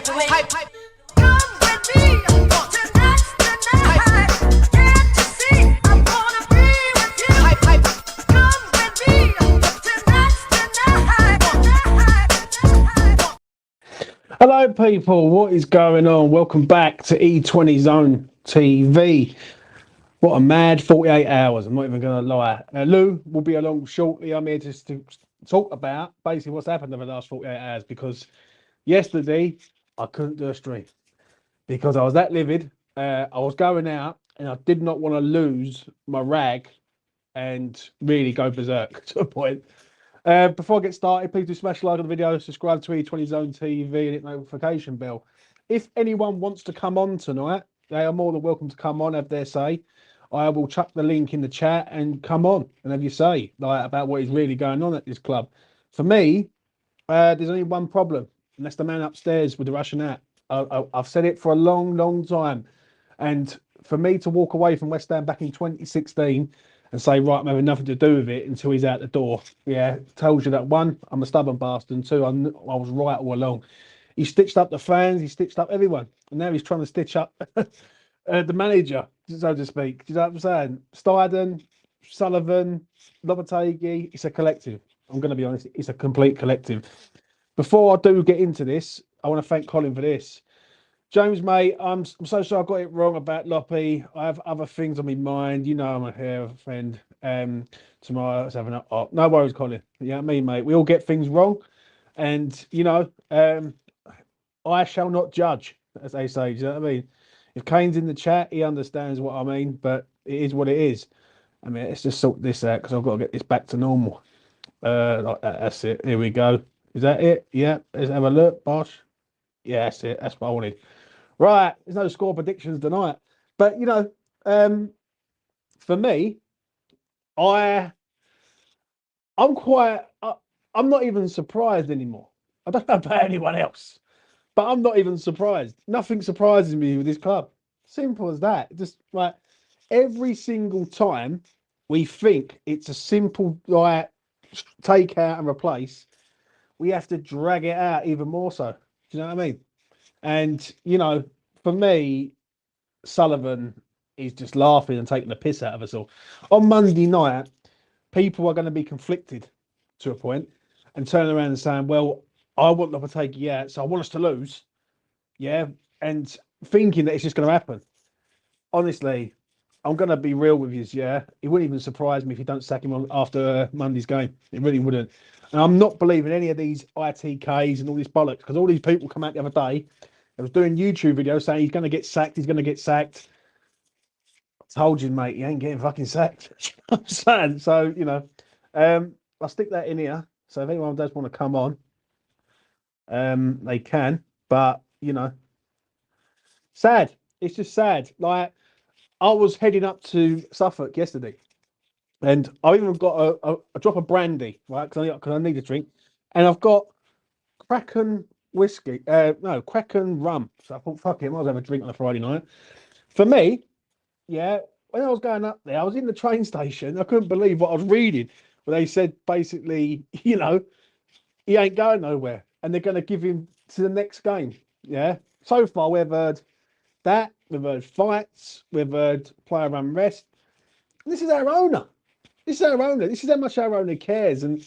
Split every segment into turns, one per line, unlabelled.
Hello people, what is going on? Welcome back to E20 Zone TV. What a mad 48 hours, I'm not even going to lie. Lou will be along shortly. I'm here just to talk about basically what's happened over the last 48 hours, because yesterday I couldn't do a stream because I was that livid. I was going out and I did not want to lose my rag and really go berserk to a point. Before I get started, please do smash like on the video, subscribe to E20 Zone TV and hit the notification bell. If anyone wants to come on tonight, they are more than welcome to come on, have their say. I will chuck the link in the chat and come on and have your say about what is really going on at this club. For me, there's only one problem, and that's the man upstairs with the Russian hat. I've said it for a long, long time. And for me to walk away from West Ham back in 2016 and say, right, I'm having nothing to do with it until he's out the door, yeah, tells you that, one, I'm a stubborn bastard, and two, I was right all along. He stitched up the fans, he stitched up everyone, and now he's trying to stitch up the manager, so to speak. Do you know what I'm saying? Steiden, Sullivan, Lopetegui, it's a collective. I'm going to be honest, it's a complete collective. Before I do get into this, I want to thank Colin for this. James, mate, I'm so sorry I got it wrong about Loppy. I have other things on my mind. You know I'm a hair friend. Tomorrow I was having no worries, Colin. You know what I mean, mate? We all get things wrong. And, you know, I shall not judge, as they say. Do you know what I mean? If Kane's in the chat, he understands what I mean, but it is what it is. I mean, let's just sort this out because I've got to get this back to normal. Like that, that's it. Here we go. Is that it? Yeah. Let's have a look, Bosh. Yeah, that's it. That's what I wanted. Right, there's no score predictions tonight, but you know, for me, I'm not even surprised anymore. I don't know about anyone else, but I'm not even surprised. Nothing surprises me with this club. Simple as that. Just like every single time we think it's a simple like take out and replace, we have to drag it out even more so. Do you know what I mean? And, you know, for me, Sullivan is just laughing and taking the piss out of us all. On Monday night, people are going to be conflicted to a point and turn around and saying, well, I want Lopetegui out, so I want us to lose. Yeah. And thinking that it's just going to happen. Honestly, I'm going to be real with you. Yeah. It wouldn't even surprise me if you don't sack him after Monday's game. It really wouldn't. And I'm not believing any of these ITKs and all this bollocks, because all these people come out the other day. I was doing YouTube videos saying he's going to get sacked. He's going to get sacked. I told you, mate, he ain't getting fucking sacked. I'm saying. So, you know, I'll stick that in here. So if anyone does want to come on, they can. But, you know, sad. It's just sad. Like, I was heading up to Suffolk yesterday, and I've even got a drop of brandy, right? Because I need a drink. And I've got Kraken whiskey, Kraken rum. So I thought, fuck it, I might as well have a drink on a Friday night. For me, yeah, when I was going up there, I was in the train station. I couldn't believe what I was reading, where they said basically, you know, he ain't going nowhere, and they're going to give him to the next game. Yeah. So far, we've heard that, we've heard fights, we've heard player unrest. This is our owner. This is our owner. This is how much our owner cares. And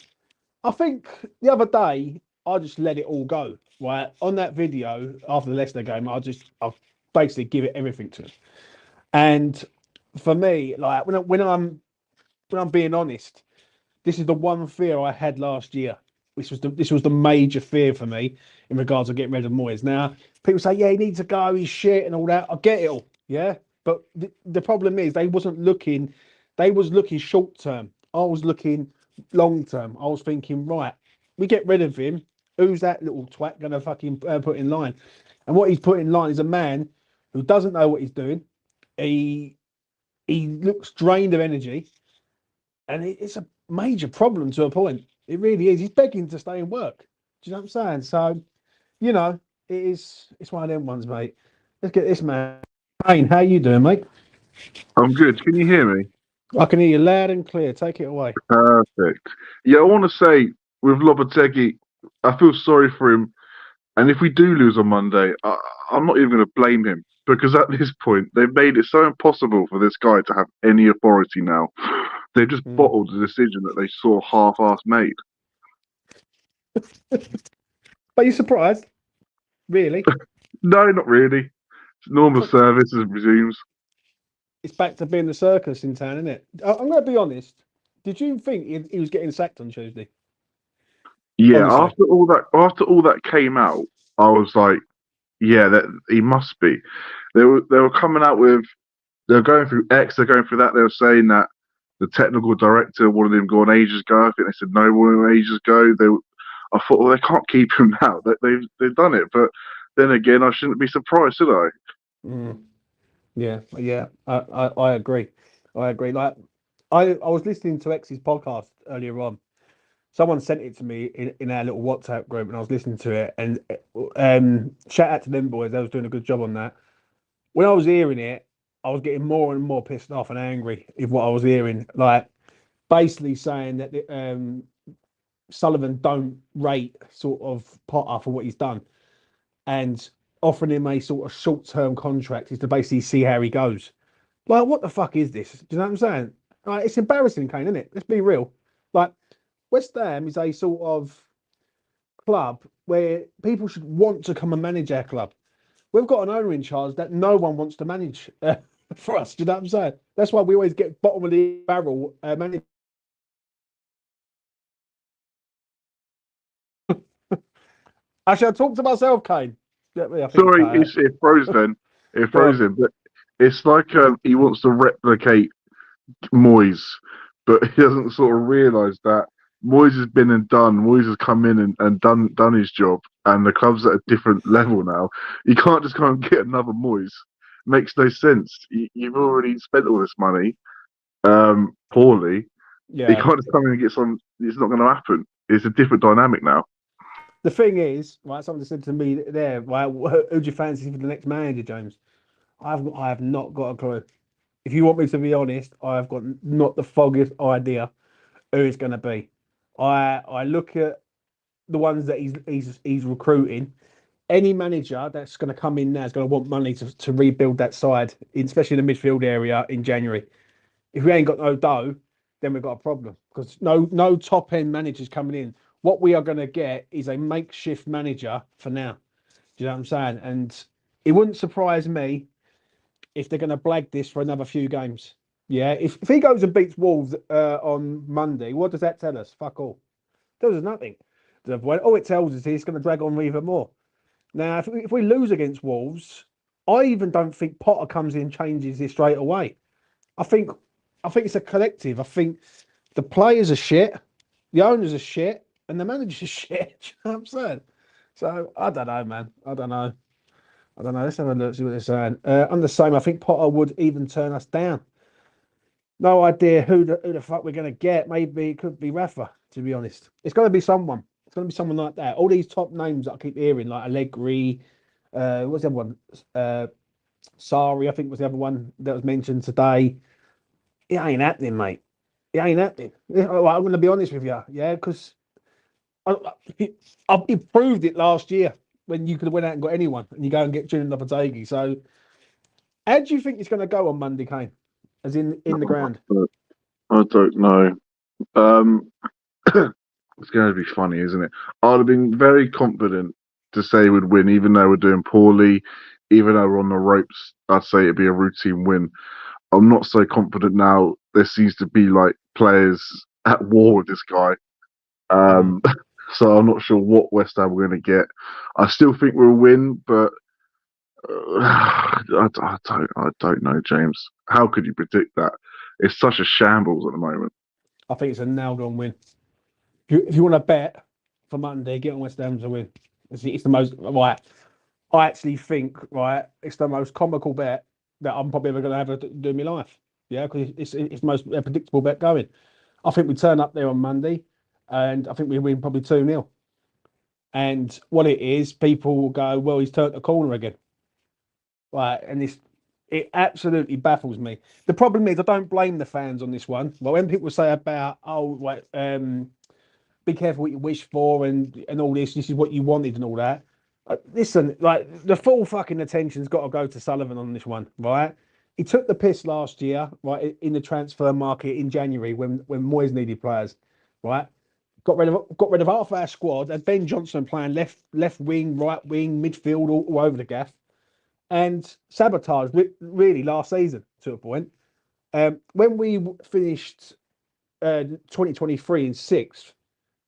I think the other day, I just let it all go. Right, on that video after the Leicester game, I'll basically give it everything to him. And for me, like when I'm being honest, this is the one fear I had last year. This was the major fear for me in regards to getting rid of Moyes. Now people say, yeah, he needs to go, he's shit and all that. I get it all, yeah. But the problem is they was looking short term. I was looking long term. I was thinking, right, we get rid of him. Who's that little twat going to fucking put in line? And what he's put in line is a man who doesn't know what he's doing. He looks drained of energy, and it's a major problem to a point. It really is. He's begging to stay and work. Do you know what I'm saying? So, you know, it's one of them ones, mate. Let's get this man. Payne, how you doing, mate?
I'm good. Can you hear me?
I can hear you loud and clear. Take it away.
Perfect. Yeah, I want to say with Lopetegui, I feel sorry for him And if we do lose on Monday, I'm not even going to blame him because at this point they've made it so impossible for this guy to have any authority now. They've just
Mm.
bottled the decision that they saw half-assed made.
But you surprised? Really?
No, not really. Normal
So
service as resumes.
it's back to being the circus in town, isn't it? I'm going to be honest. Did you think he was getting sacked on Tuesday?
Yeah,
Honestly.
after all that came out, I was like, yeah, that he must be. They were coming out with they're going through X, they're going through that. They were saying that the technical director wanted him gone ages ago. I think they said no one ages ago. I thought, well, they can't keep him now. They've done it, but then again, I shouldn't be surprised, should I?
Mm. Yeah. I agree. I agree. Like I was listening to X's podcast earlier on. Someone sent it to me in our little WhatsApp group, and I was listening to it. And shout out to them boys; they was doing a good job on that. When I was hearing it, I was getting more and more pissed off and angry with what I was hearing. Like basically saying that Sullivan don't rate sort of Potter for what he's done, and offering him a sort of short-term contract is to basically see how he goes. Like, what the fuck is this? Do you know what I'm saying? Like, it's embarrassing, Kane, isn't it? Let's be real. Like, West Ham is a sort of club where people should want to come and manage our club. We've got an owner in charge that no one wants to manage for us. Do you know what I'm saying? That's why we always get bottom of the barrel managers. Actually, I talked to myself, Kane. Yeah, I think you
Sorry,
cut
it froze then. It
Go
froze
on.
him, but it's like he wants to replicate Moyes, but he doesn't sort of realise that Moyes has been and done. Moyes has come in and done his job, and the club's at a different level now. You can't just go and get another Moyes. Makes no sense. You've already spent all this money poorly. You
Yeah.
can't just come in and get some. It's not going to happen. It's a different dynamic now.
The thing is, right, someone said to me there, right, who do you fancy for the next manager, James? I have not got a clue. If you want me to be honest, I have got not the foggiest idea who it's going to be. I look at the ones that he's recruiting. Any manager that's going to come in now is going to want money to rebuild that side, especially in the midfield area in January. If we ain't got no dough, then we've got a problem because no top end managers coming in. What we are going to get is a makeshift manager for now. Do you know what I'm saying? And it wouldn't surprise me if they're going to blag this for another few games. Yeah, if he goes and beats Wolves on Monday, what does that tell us? Fuck all. Tells us nothing. All it tells us is it's going to drag on even more. Now, if we lose against Wolves, I even don't think Potter comes in and changes this straight away. I think I think it's a collective. I think the players are shit, the owners are shit, and the manager's shit. Do you know what I'm saying? So I don't know, man. I don't know. I don't know. Let's have a look, see what they're saying. I'm the same. I think Potter would even turn us down. No idea who the fuck we're going to get. Maybe it could be Rafa, to be honest. It's going to be someone. It's going to be someone like that. All these top names that I keep hearing, like Allegri, what's the other one? Sari, I think was the other one that was mentioned today. It ain't happening, mate. It ain't happening. Well, I'm going to be honest with you, yeah, because I proved it last year when you could have went out and got anyone, and you go and get Julian Lopetegui. So, how do you think it's going to go on Monday, Kane? As in the ground?
I don't know. Um, it's going to be funny, isn't it? I'd have been very confident to say we'd win, even though we're doing poorly, even though we're on the ropes. I'd say it'd be a routine win. I'm not so confident now. There seems to be like players at war with this guy.
Mm.
Um, so I'm not sure what West Ham we're going to get. I still think we'll win, but I don't know, James. How could you predict that? It's such a shambles at the moment.
I think it's a nailed on win. If you want to bet for Monday, get on West Ham to win. It's the most right. I actually think right. It's the most comical bet that I'm probably ever going to have to do in my life. Yeah, because it's the most predictable bet going. I think we turn up there on Monday, and I think we win probably 2-0. And what it is, people will go, "Well, he's turned the corner again." Right, and it absolutely baffles me. The problem is, I don't blame the fans on this one. Well, when people say about, "Oh, wait, be careful what you wish for," and all this is what you wanted and all that. listen, like the full fucking attention's got to go to Sullivan on this one, right? He took the piss last year, right, in the transfer market in January when Moyes needed players, right? Got rid of half our squad, and Ben Johnson playing left wing, right wing, midfield, all over the gaff, and sabotaged really last season to a point. When we finished 2023 in sixth,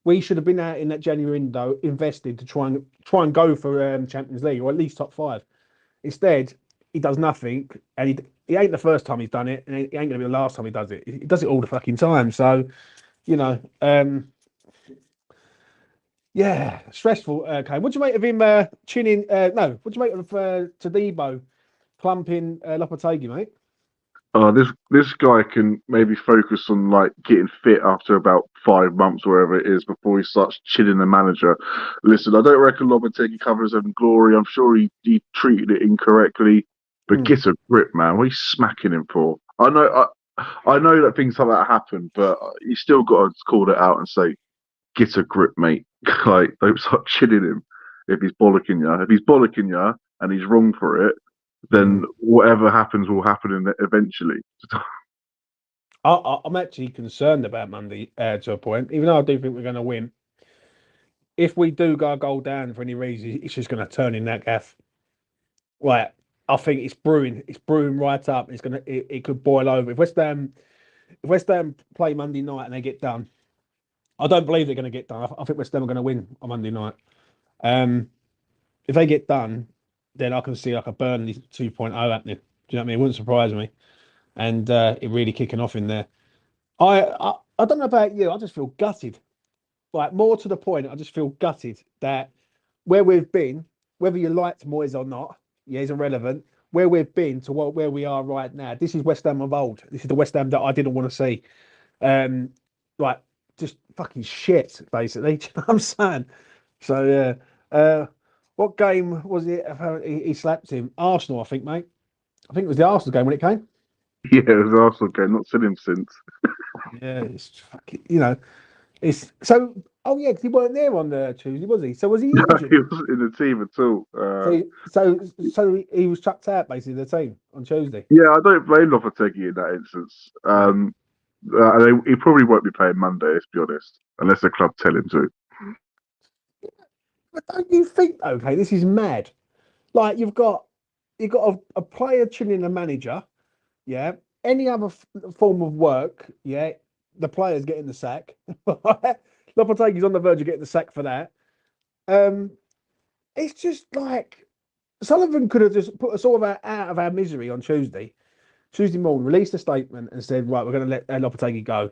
we should have been out in that January window, invested to try and go for Champions League or at least top five. Instead, he does nothing, and he ain't the first time he's done it, and he ain't gonna be the last time he does it. He does it all the fucking time. So, you know, yeah, stressful. Okay, what do you make of him chinning? No, what do you make of Tadibo clumping Lopetegui, mate?
This guy can maybe focus on like getting fit after about 5 months, wherever it is, before he starts chilling the manager. Listen, I don't reckon Lopetegui covers his own glory. I'm sure he treated it incorrectly, but get a grip, man. What are you smacking him for? I know that things like that happen, but you still got to call it out and say, get a grip, mate. Like, don't start chilling him if he's bollocking you. If he's bollocking you and he's wrong for it, then whatever happens will happen eventually.
I'm actually concerned about Monday to a point, even though I do think we're going to win. If we do go a goal down for any reason, it's just going to turn in that gaff. Right, I think it's brewing. It's brewing right up. It could boil over. If West Ham play Monday night and they get done, I don't believe they're going to get done. I think West Ham are going to win on Monday night. If they get done, then I can see like a Burnley 2.0 happening. Do you know what I mean? It wouldn't surprise me. And it really kicking off in there. I don't know about you. I just feel gutted. Like, more to the point, I just feel gutted that where we've been, whether you liked Moyes or not, yeah, he's irrelevant. Where we've been to where we are right now, this is West Ham of old. This is the West Ham that I didn't want to see. Like, just fucking shit, basically. Do you know what I'm saying? So yeah. What game was it? Apparently he slapped him. Arsenal, I think, mate. I think it was the Arsenal game when it came.
Yeah, it was Arsenal game. Not seen him since.
Yeah, it's fucking, it's so. Oh yeah, because he weren't there on the Tuesday, was he? So was he
No,
injured?
he wasn't in the team at all.
So he was chucked out basically the team on Tuesday.
Yeah, I don't blame Lopetegui in that instance. He probably won't be playing Monday, let's be honest, unless the club tell him to.
But don't you think? Okay, this is mad. Like, you've got a player chilling a manager. Yeah. Any other form of work, yeah, the player's getting the sack. Lopetegui's on the verge of getting the sack for that. Um, it's just like Sullivan could have just put us all out of our misery on Tuesday morning, released a statement and said, right, we're going to let Lopetegui go.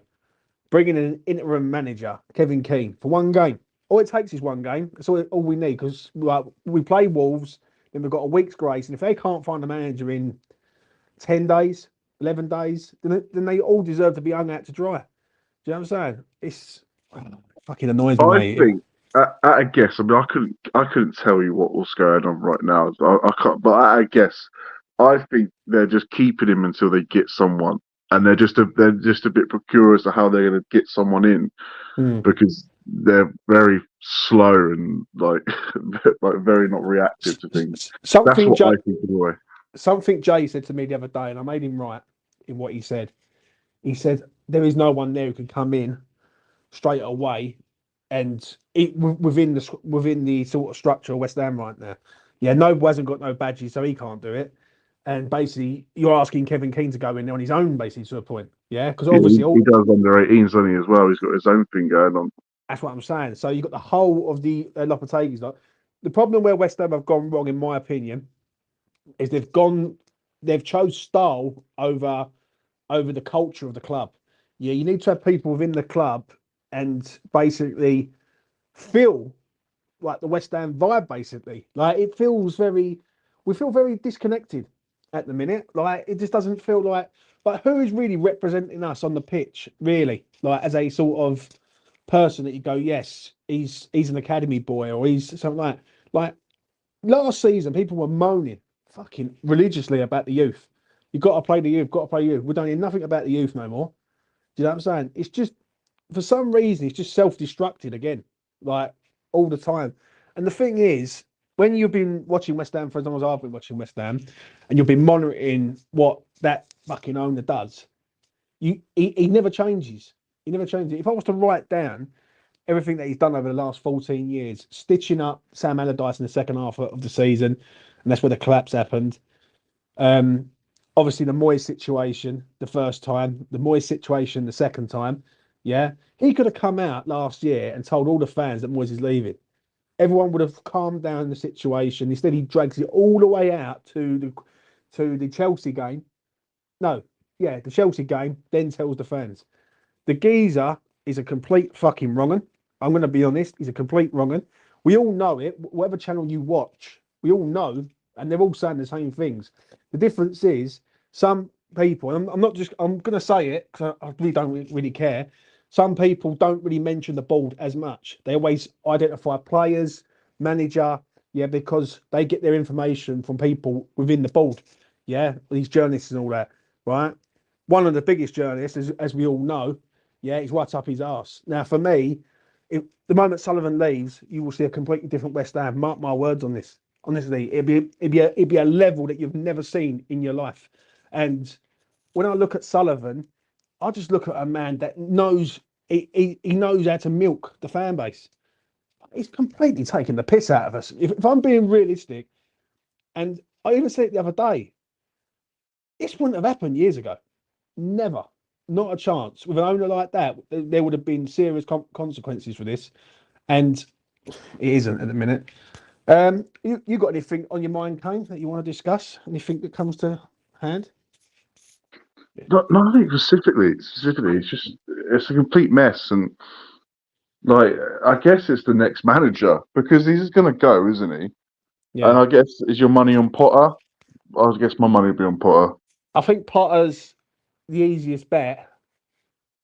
Bring in an interim manager, Kevin Keane, for one game. All it takes is one game. That's all we need, because like, we play Wolves, then we've got a week's grace. And if they can't find a manager in 10 days, 11 days, then they all deserve to be hung out to dry. Do you know what I'm saying? It's fucking annoys me,
I
mate.
think, at a guess, I mean, I couldn't tell you what's going on right now. I can't, but at a guess, I think they're just keeping him until they get someone, and they're just a bit procure as to how they're going to get someone in, because they're very slow and like very not reactive to things. That's what I think anyway.
Something Jay said to me the other day, and I made him right in what he said. He said there is no one there who can come in straight away and within the sort of structure of West Ham right now. Yeah, Noble hasn't got no badges, so he can't do it. And basically, you're asking Kevin Keane to go in on his own, basically, to a point. Yeah, because obviously
he does under 18s, doesn't he, as well? He's got his own thing going on.
That's what I'm saying. So you've got the whole of the Lopetegui's. Like, the problem where West Ham have gone wrong, in my opinion, is they've chose style over the culture of the club. Yeah, you need to have people within the club and basically feel like the West Ham vibe. Basically, like we feel very disconnected at the minute. Like, it just doesn't feel like who is really representing us on the pitch, really, like as a sort of person that you go, yes, he's an academy boy, or he's something like last season, people were moaning fucking religiously about the youth. You've got to play the youth, got to play youth. We don't hear nothing about the youth no more. Do you know what I'm saying? It's just, for some reason, it's just self-destructed again, like all the time. And the thing is, when you've been watching West Ham for as long as I've been watching West Ham, and you've been monitoring what that fucking owner does, he never changes. He never changes. If I was to write down everything that he's done over the last 14 years, stitching up Sam Allardyce in the second half of the season, and that's where the collapse happened. Um, Obviously the Moyes situation the first time, the Moyes situation the second time. Yeah, he could have come out last year and told all the fans that Moyes is leaving. Everyone would have calmed down the situation. Instead, he drags it all the way out to the Chelsea game. No, yeah, the Chelsea game. Then tells the fans the geezer is a complete fucking wrong'un. I'm going to be honest. He's a complete wrong'un. We all know it. Whatever channel you watch, we all know, and they're all saying the same things. The difference is some people. I'm not just. I'm going to say it because I really don't really care. Some people don't really mention the board as much. They always identify players, manager, yeah, because they get their information from people within the board. Yeah, these journalists and all that, right? One of the biggest journalists, as we all know, yeah, he's right up his arse. Now, for me, if the moment Sullivan leaves, you will see a completely different West Ham. Mark my words on this. Honestly, it'd be a level that you've never seen in your life. And when I look at Sullivan, I just look at a man that knows he knows how to milk the fan base. He's completely taking the piss out of us. If I'm being realistic, and I even said it the other day, this wouldn't have happened years ago. Never, not a chance. With an owner like that, there would have been serious consequences for this, and it isn't at the minute. You got anything on your mind, Kane, that you want to discuss? Anything that comes to hand?
Nothing specifically. It's a complete mess, and like I guess it's the next manager because he's going to go, isn't he?
Yeah.
And I guess is your money on Potter? I guess my money would be on Potter.
I think Potter's the easiest bet.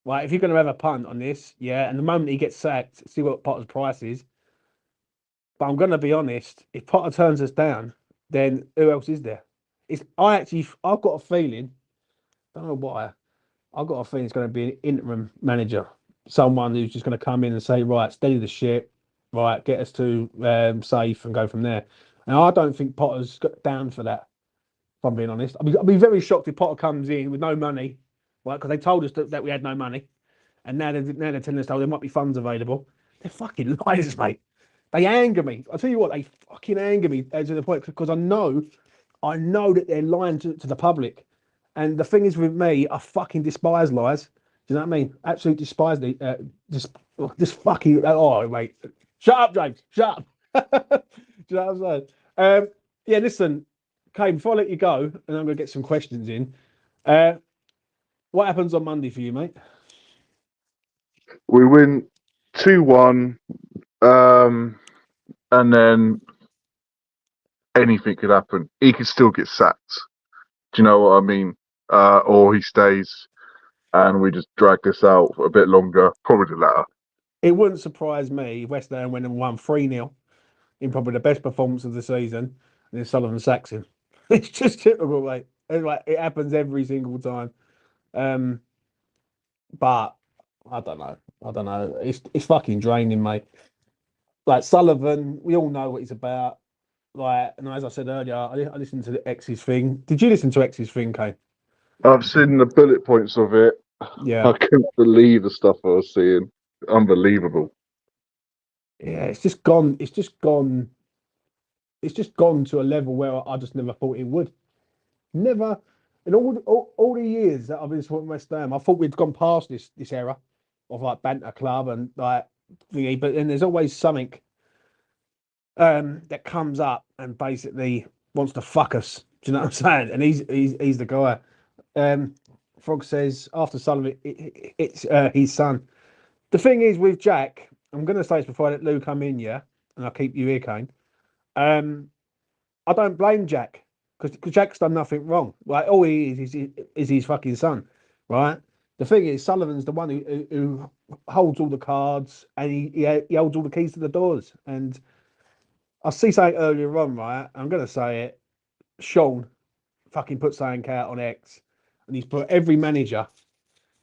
Right, if you're going to have a punt on this, yeah, and the moment he gets sacked, see what Potter's price is. But I'm going to be honest, if Potter turns us down, then who else is there? I've got a feeling, don't know why, I've got a feeling it's going to be an interim manager, someone who's just going to come in and say, right, steady the ship, right, get us to safe and go from there. And I don't think Potter's down for that. If I'm being honest, I'll be very shocked if Potter comes in with no money, right? Because they told us that we had no money, and now they're telling us there might be funds available. They're fucking liars, mate. They anger me. I'll tell you what, they fucking anger me to the point because I know that they're lying to the public. And the thing is with me, I fucking despise lies. Do you know what I mean? Absolutely despise the just fucking. Oh, mate, shut up, James. Shut up. Do you know what I'm saying? Yeah, listen, Kane. Before I let you go, and I'm going to get some questions in. What happens on Monday for you, mate?
We win 2-1, and then anything could happen. He could still get sacked. Do you know what I mean? Or he stays, and we just drag this out for a bit longer. Probably the latter.
It wouldn't surprise me if West Ham went and won 3-0 in probably the best performance of the season, and then Sullivan sacks him. It's just typical, mate. It happens every single time. But I don't know. I don't know. It's fucking draining, mate. Like Sullivan, we all know what he's about. Like, and as I said earlier, I listened to the X's thing. Did you listen to X's thing, Kane?
I've seen the bullet points of it.
Yeah.
I couldn't believe the stuff I was seeing. Unbelievable.
Yeah, it's just gone. It's just gone. It's just gone to a level where I just never thought it would. Never in all the years that I've been supporting West Ham, I thought we'd gone past this era of like banter club and like thingy. But then there's always something that comes up and basically wants to fuck us. Do you know what I'm saying? And he's the guy. Frog says after Sullivan, it's his son. The thing is with Jack, I'm going to say this before I let Lou come in, yeah, and I'll keep you here, Kane. I don't blame Jack because Jack's done nothing wrong. Like all he is his fucking son, right? The thing is, Sullivan's the one who holds all the cards and he holds all the keys to the doors. And I see something earlier on, right? I'm going to say it. Sean fucking put something out on X, and he's put every manager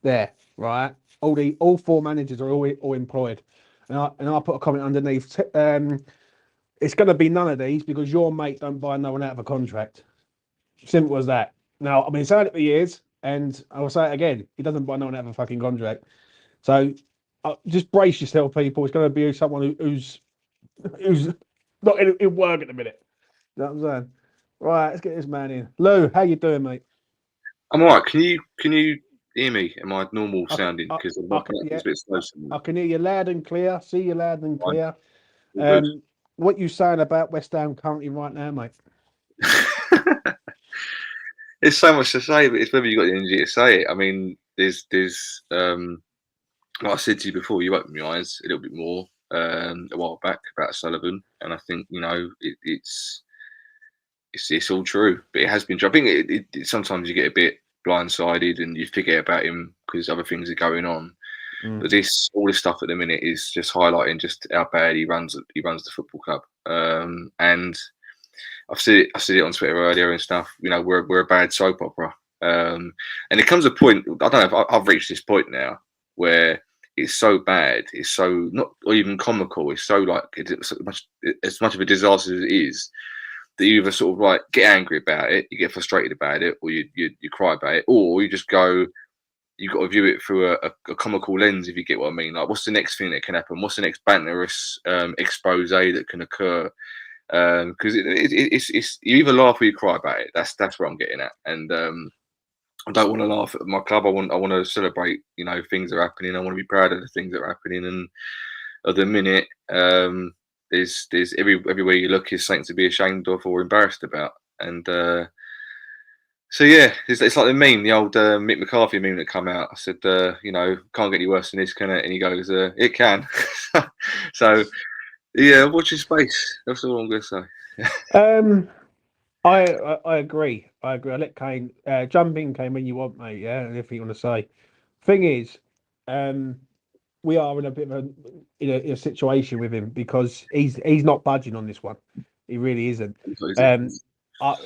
there, right? All four managers are all employed, and I put a comment underneath. It's going to be none of these because your mate don't buy no one out of a contract. Simple as that. Now, I've been saying it for years, and I will say it again. He doesn't buy no one out of a fucking contract. So just brace yourself, people. It's going to be someone who's not in work at the minute. You know what I'm saying? Right, let's get this man in. Lou, how you doing, mate?
I'm alright. Can you hear me? Am I normal
I,
sounding?
I,
Because
I can, yeah,
it's a bit slow.
I can hear you loud and clear. See you loud and
Fine.
clear.
All good.
What you saying about West Ham currently right now, mate?
There's so much to say, but it's whether you got the energy to say it. I mean, there's like I said to you before, you opened my eyes a little bit more a while back about Sullivan, and I think it's all true. But it has been true. I think sometimes you get a bit blindsided and you forget about him because other things are going on. But all this stuff at the minute is just highlighting just how bad he runs the football club. And I've said it on Twitter earlier and stuff. You know, we're a bad soap opera. And it comes a point. I don't know if I've reached this point now where it's so bad. It's so not or even comical. It's so like it's as much of a disaster as it is that you either sort of like get angry about it, you get frustrated about it, or you cry about it, or you just go. You've got to view it through a comical lens, if you get what I mean. Like, what's the next thing that can happen? What's the next banterous expose that can occur? Because it's you either laugh or you cry about it. That's what I'm getting at. And I don't want to laugh at my club. I want to celebrate. You know, things that are happening. I want to be proud of the things that are happening. And at the minute, there's everywhere you look is something to be ashamed of or embarrassed about. And so yeah, it's like the meme, the old Mick McCarthy meme that come out. I said, you know, can't get any worse than this, can it? And he goes, it can. So yeah, watch your space. That's all I'm going to say.
I agree. I let Kane jump in, Kane, when you want, mate. Yeah, anything you want to say. Thing is, we are in a bit of a situation with him because he's not budging on this one. He really isn't.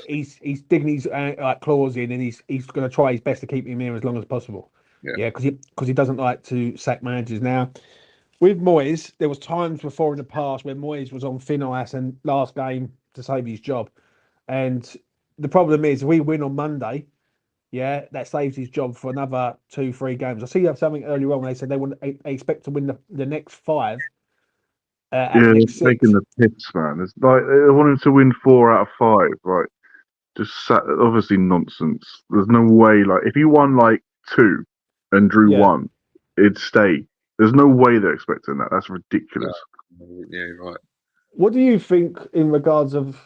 He's digging his like claws in, and he's going to try his best to keep him here as long as possible. Yeah, because he doesn't like to sack managers. Now, with Moyes, there was times before in the past where Moyes was on thin ice and last game to save his job, and the problem is we win on Monday. Yeah, that saves his job for another 2-3 games. I see you have something earlier on. They said they expect to win the next 5.
Yeah, they're taking the piss, man. It's like they want him to win 4 out of 5, right? Obviously nonsense. There's no way. Like if you won like 2 and drew 1, it'd stay. There's no way they're expecting that. That's ridiculous.
Yeah, right.
What do you think in regards of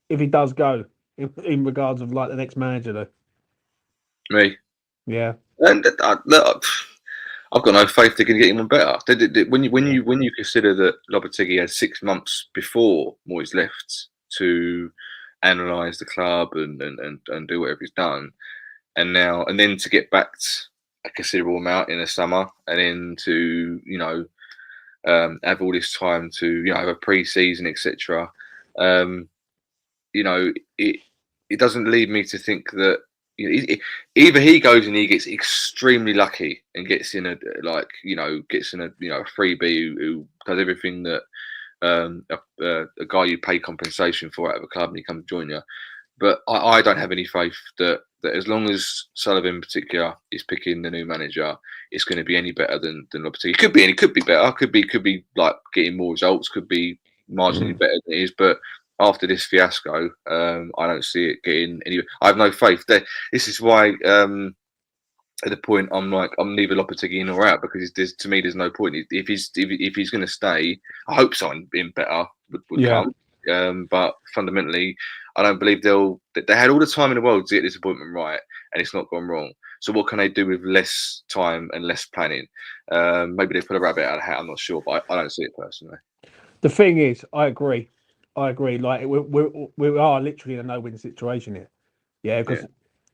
if he does go in regards of like the next manager though?
Me.
Yeah.
And I've got no faith they can get anyone better. When you consider that Lopetegui had 6 months before Moyes left to analyse the club and do whatever he's done, and then to get backed a considerable amount in the summer, and then to have all this time to have a pre-season, etc. It doesn't lead me to think that either he goes and he gets extremely lucky and gets in a freebie who does everything that a guy you pay compensation for out of a club and he comes join you. But I don't have any faith that as long as Sullivan in particular is picking the new manager, it's going to be any better than Lopetegui. It could be better. Could be like getting more results. Could be marginally better than it is. But after this fiasco, I don't see it getting any. I have no faith. This is why at the point I'm neither Lopetegui in or out, because to me there's no point. If he's going to stay, I hope something better would come. But fundamentally, I don't believe they had all the time in the world to get this appointment right, and it's not gone wrong. So what can they do with less time and less planning? Maybe they put a rabbit out of the hat. I'm not sure, but I don't see it personally.
The thing is, I agree. Like we are literally in a no-win situation here. Yeah, because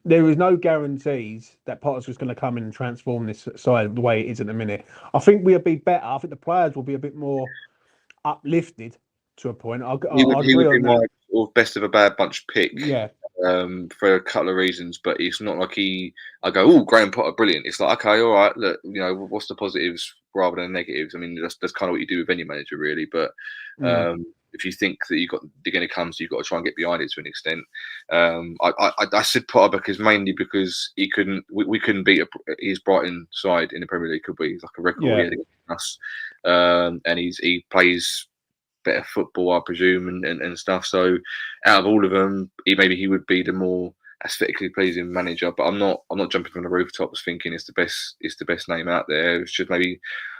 there is no guarantees that Potter's just going to come in and transform this side the way it is at the minute. I think we'll be better. I think the players will be a bit more uplifted to a point.
He would be my best of a bad bunch pick.
Yeah.
For a couple of reasons, but it's not like I go, oh, Graham Potter, brilliant. It's like, okay, all right, look, what's the positives rather than negatives? I mean, that's kind of what you do with any manager, really. But if you think that they're going to come, so you've got to try and get behind it to an extent. I said Potter because we couldn't beat his Brighton side in the Premier League, could we? It's like a record he had against us, and he plays better football, I presume, and stuff. So out of all of them, he would be the more aesthetically pleasing manager. But I'm not jumping from the rooftops thinking it's the best name out there. It's just maybe,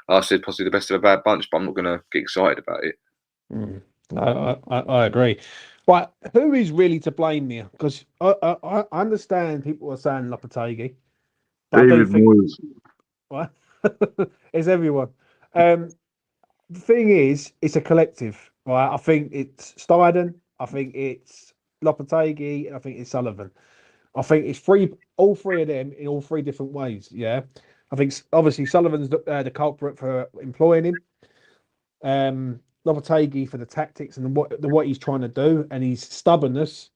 like I said, possibly the best of a bad bunch, but I'm not going to get excited about it.
I agree. But who is really to blame here? Because I understand people are saying Lopetegui.
David Moyes.
What? It's everyone. The thing is, it's a collective, right? I think it's Steiden, I think it's Lopetegui, and I think it's Sullivan. I think it's all three of them in all three different ways. Yeah, I think obviously Sullivan's the culprit for employing him. Lopetegui for the tactics and what he's trying to do and his stubbornness.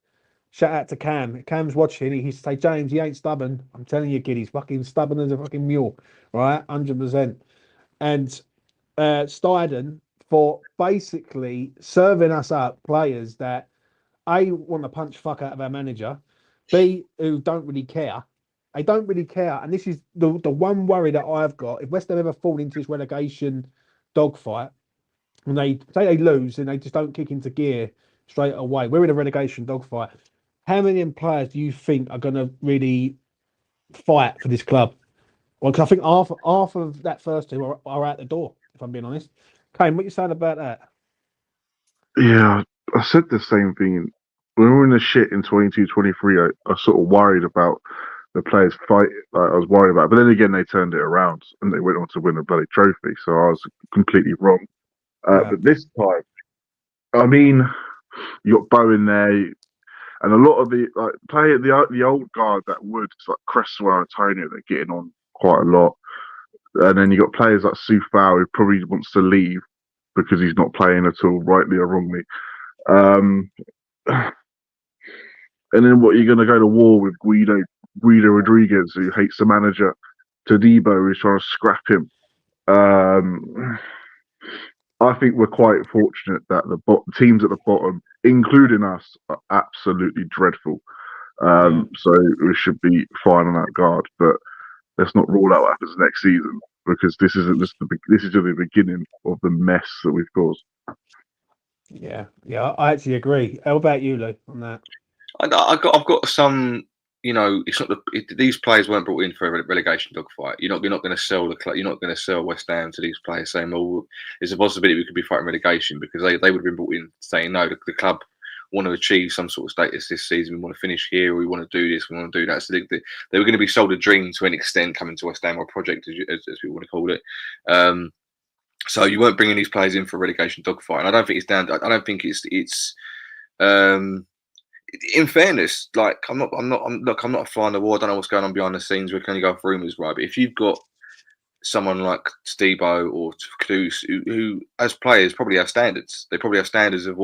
Shout out to Cam. Cam's watching. He used to say, James, he ain't stubborn. I'm telling you, kid, he's fucking stubborn as a fucking mule, right? 100%. And Steiden for basically serving us up players that A, want to punch fuck out of our manager, B, who don't really care. They don't really care. And this is the one worry that I've got. If West Ham ever fall into this relegation dogfight, and they say they lose and they just don't kick into gear straight away, we're in a relegation dogfight. How many players do you think are going to really fight for this club? Well, because I think half of that first team are out the door, if I'm being honest. Kane, what you saying about that?
Yeah, I said the same thing. When we were in the shit in 22-23, I was sort of worried about the players fight. I was worried about it. But then again, they turned it around and they went on to win a bloody trophy. So I was completely wrong. But this time, I mean, you got Bowen there, and a lot of the old guard that would, like Cresswell and Antonio, they're getting on quite a lot. And then you got players like Soufal who probably wants to leave because he's not playing at all, rightly or wrongly. And then what, you're going to go to war with Guido Rodriguez, who hates the manager, Todibo, who's trying to scrap him. I think we're quite fortunate that the teams at the bottom, including us, are absolutely dreadful. So we should be fine on that guard. But let's not rule out what happens next season, because this is just the beginning of the mess that we've caused.
Yeah, I actually agree. How about you, Lou, on that?
I've got some. It's not these players weren't brought in for a relegation dogfight. You're not going to sell the club. You're not going to sell West Ham to these players saying, "Well, there's a possibility we could be fighting relegation," because they would have been brought in saying, "No, the club want to achieve some sort of status this season. We want to finish here. We want to do this. We want to do that." So they were going to be sold a dream to an extent coming to West Ham, or a project as we want to call it. So you weren't bringing these players in for a relegation dogfight, and I don't think it's down. I don't think it's. In fairness, like I'm not a fly on the wall. I don't know what's going on behind the scenes. We can only go off rumours, right? But if you've got someone like Stebo or Kudus, who as players probably have standards. They probably have standards of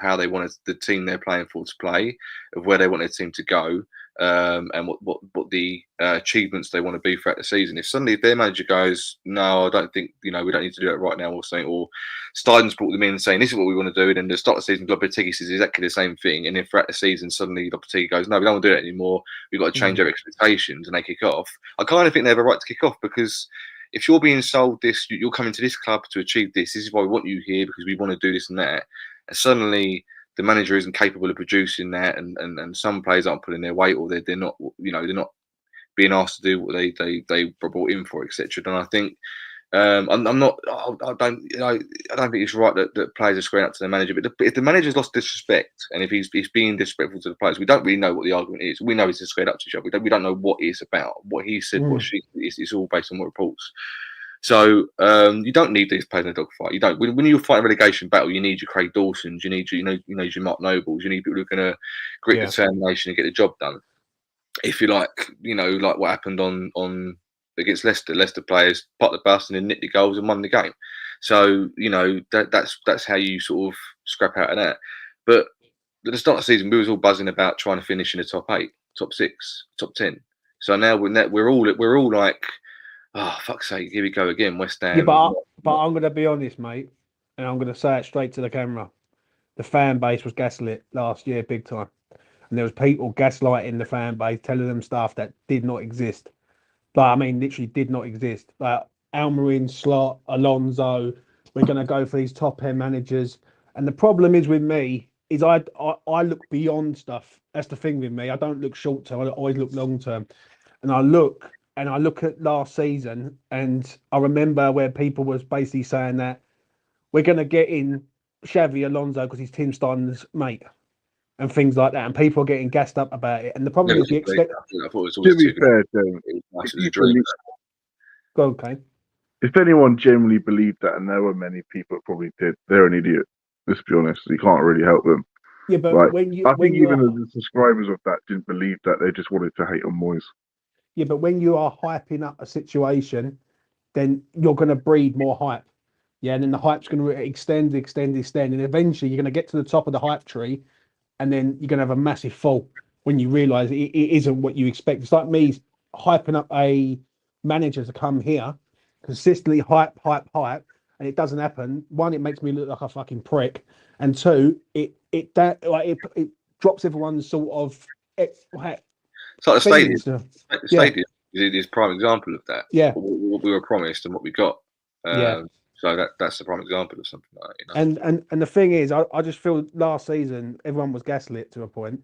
how they wanted the team they're playing for to play, of where they want their team to go, and what the achievements they want to be throughout the season. If suddenly their manager goes, "No, I don't think we don't need to do it right now," or saying, or Steiden's brought them in saying, "This is what we want to do," and then the start of the season, Lopetegui says exactly the same thing, and then throughout the season, suddenly Lopetegui goes, "No, we don't want to do it anymore. We've got to change our expectations," and they kick off. I kind of think they have a right to kick off, because if you're being sold this, you're coming to this club to achieve this. This is why we want you here, because we want to do this and that. And suddenly the manager isn't capable of producing that, and some players aren't pulling their weight, or they're not, they're not being asked to do what they were brought in for, etc. And I think I don't think it's right that players are squaring up to their manager. But if the manager's lost disrespect, and if he's being disrespectful to the players, we don't really know what the argument is. We know he's just squared up to each other. We don't know what it's about. What he said, what she said, it's all based on what reports. So you don't need these players in a dogfight. You don't. When you're fighting a relegation battle, you need your Craig Dawsons, you need your Mark Nobles, you need people who are going to grit determination and get the job done. If you like what happened on against Leicester. Leicester players pot the bus and then nicked the goals and won the game. So that's how you sort of scrap out of that. But at the start of the season, we was all buzzing about trying to finish in the top 8, top 6, top 10. So now we're all like, oh fuck's sake, here we go again, West Ham.
Yeah, but I'm going to be honest, mate, and I'm going to say it straight to the camera. the fan base was gaslit last year big time, and there was people gaslighting the fan base, telling them stuff that did not exist. Like, I mean, literally did not exist. Like Almarin, Slot, Alonso, we're going to go for these top end managers. And the problem is with me is I look beyond stuff. That's the thing with me. I don't look short term. I always look long term. And I look at last season, and I remember where people was basically saying that we're going to get in Xavi Alonso because he's Tim Stein's mate and things like that. And people are getting gassed up about it. And the problem is you expect.
I thought it was
To
always
be
too
fair, James,
nice
if
as a
you
dream.
believe-
Go on, Kane.
if anyone genuinely believed that, and there were many people that probably did, they're an idiot. Let's be honest. You can't really help them.
Yeah, but
Like,
when you
I
when
think
you
even
are,
the subscribers of that didn't believe that. They just wanted to hate on Moyes.
yeah, but when you are hyping up a situation, then you're going to breed more hype. Yeah, and then the hype's going to extend, and eventually you're going to get to the top of the hype tree, and then you're going to have a massive fall when you realise it isn't what you expect. It's like me hyping up a manager to come here, consistently hype, and it doesn't happen. One, it makes me look like a fucking prick, and two, it drops everyone's sort of
It's like the stadium.
feelings.
The
Yeah.
stadium is a prime example of that.
Yeah.
What we were promised and what we got.
Yeah.
So that's the prime example of something like that. You know?
And the thing is, I just feel last season everyone was gaslit to a point.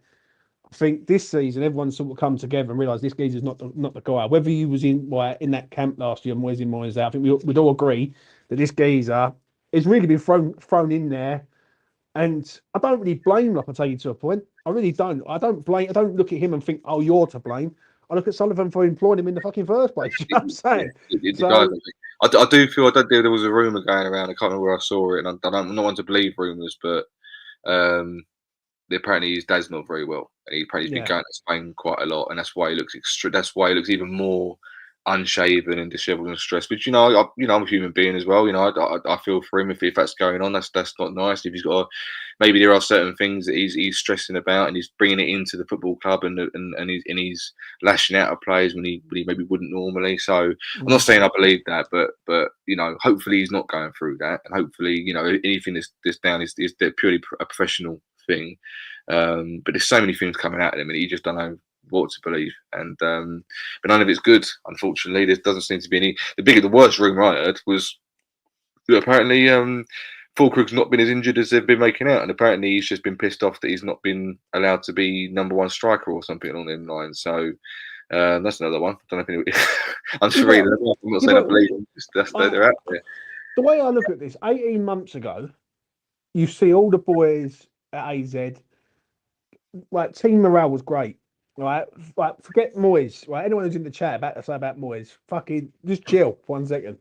I think this season everyone's sort of come together and realised this geezer's not the guy. Whether you was in that camp last year, Moyes in, Moyes out, I think we'd all agree that this geezer has really been thrown in there. And I don't really blame, like I tell you to a point. I really don't. I don't look at him and think, oh, you're to blame. I look at Sullivan for employing him in the fucking first place. You know what I'm saying?
I do feel there was a rumor going around. I can't remember where I saw it, and I'm not one to believe rumors, but apparently his dad's not very well, and he's been going to Spain quite a lot, and that's why he looks That's why he looks even more unshaven and dishevelled and stressed. Which I'm a human being as well. I feel for him if that's going on. That's not nice. If he's got maybe there are certain things that he's stressing about, and he's bringing it into the football club, and he's lashing out at players when he maybe wouldn't normally. So I'm not saying I believe that, but hopefully he's not going through that, and hopefully anything that's down is purely a professional thing. But there's so many things coming out of him, and you just don't know what to believe, and but none of it's good. Unfortunately, there doesn't seem to be any. The worst rumor I heard was that apparently Fulkrug's not been as injured as they've been making out, and apparently he's just been pissed off that he's not been allowed to be number one striker or something along them lines. So that's another one. I don't know if I'm just reading them. I'm not saying I believe them. They're out there.
The way I look at this, 18 months ago, you see all the boys at AZ. Like, team morale was great. Right, forget Moyes. Right, anyone who's in the chat about Moyes, fucking just chill for 1 second.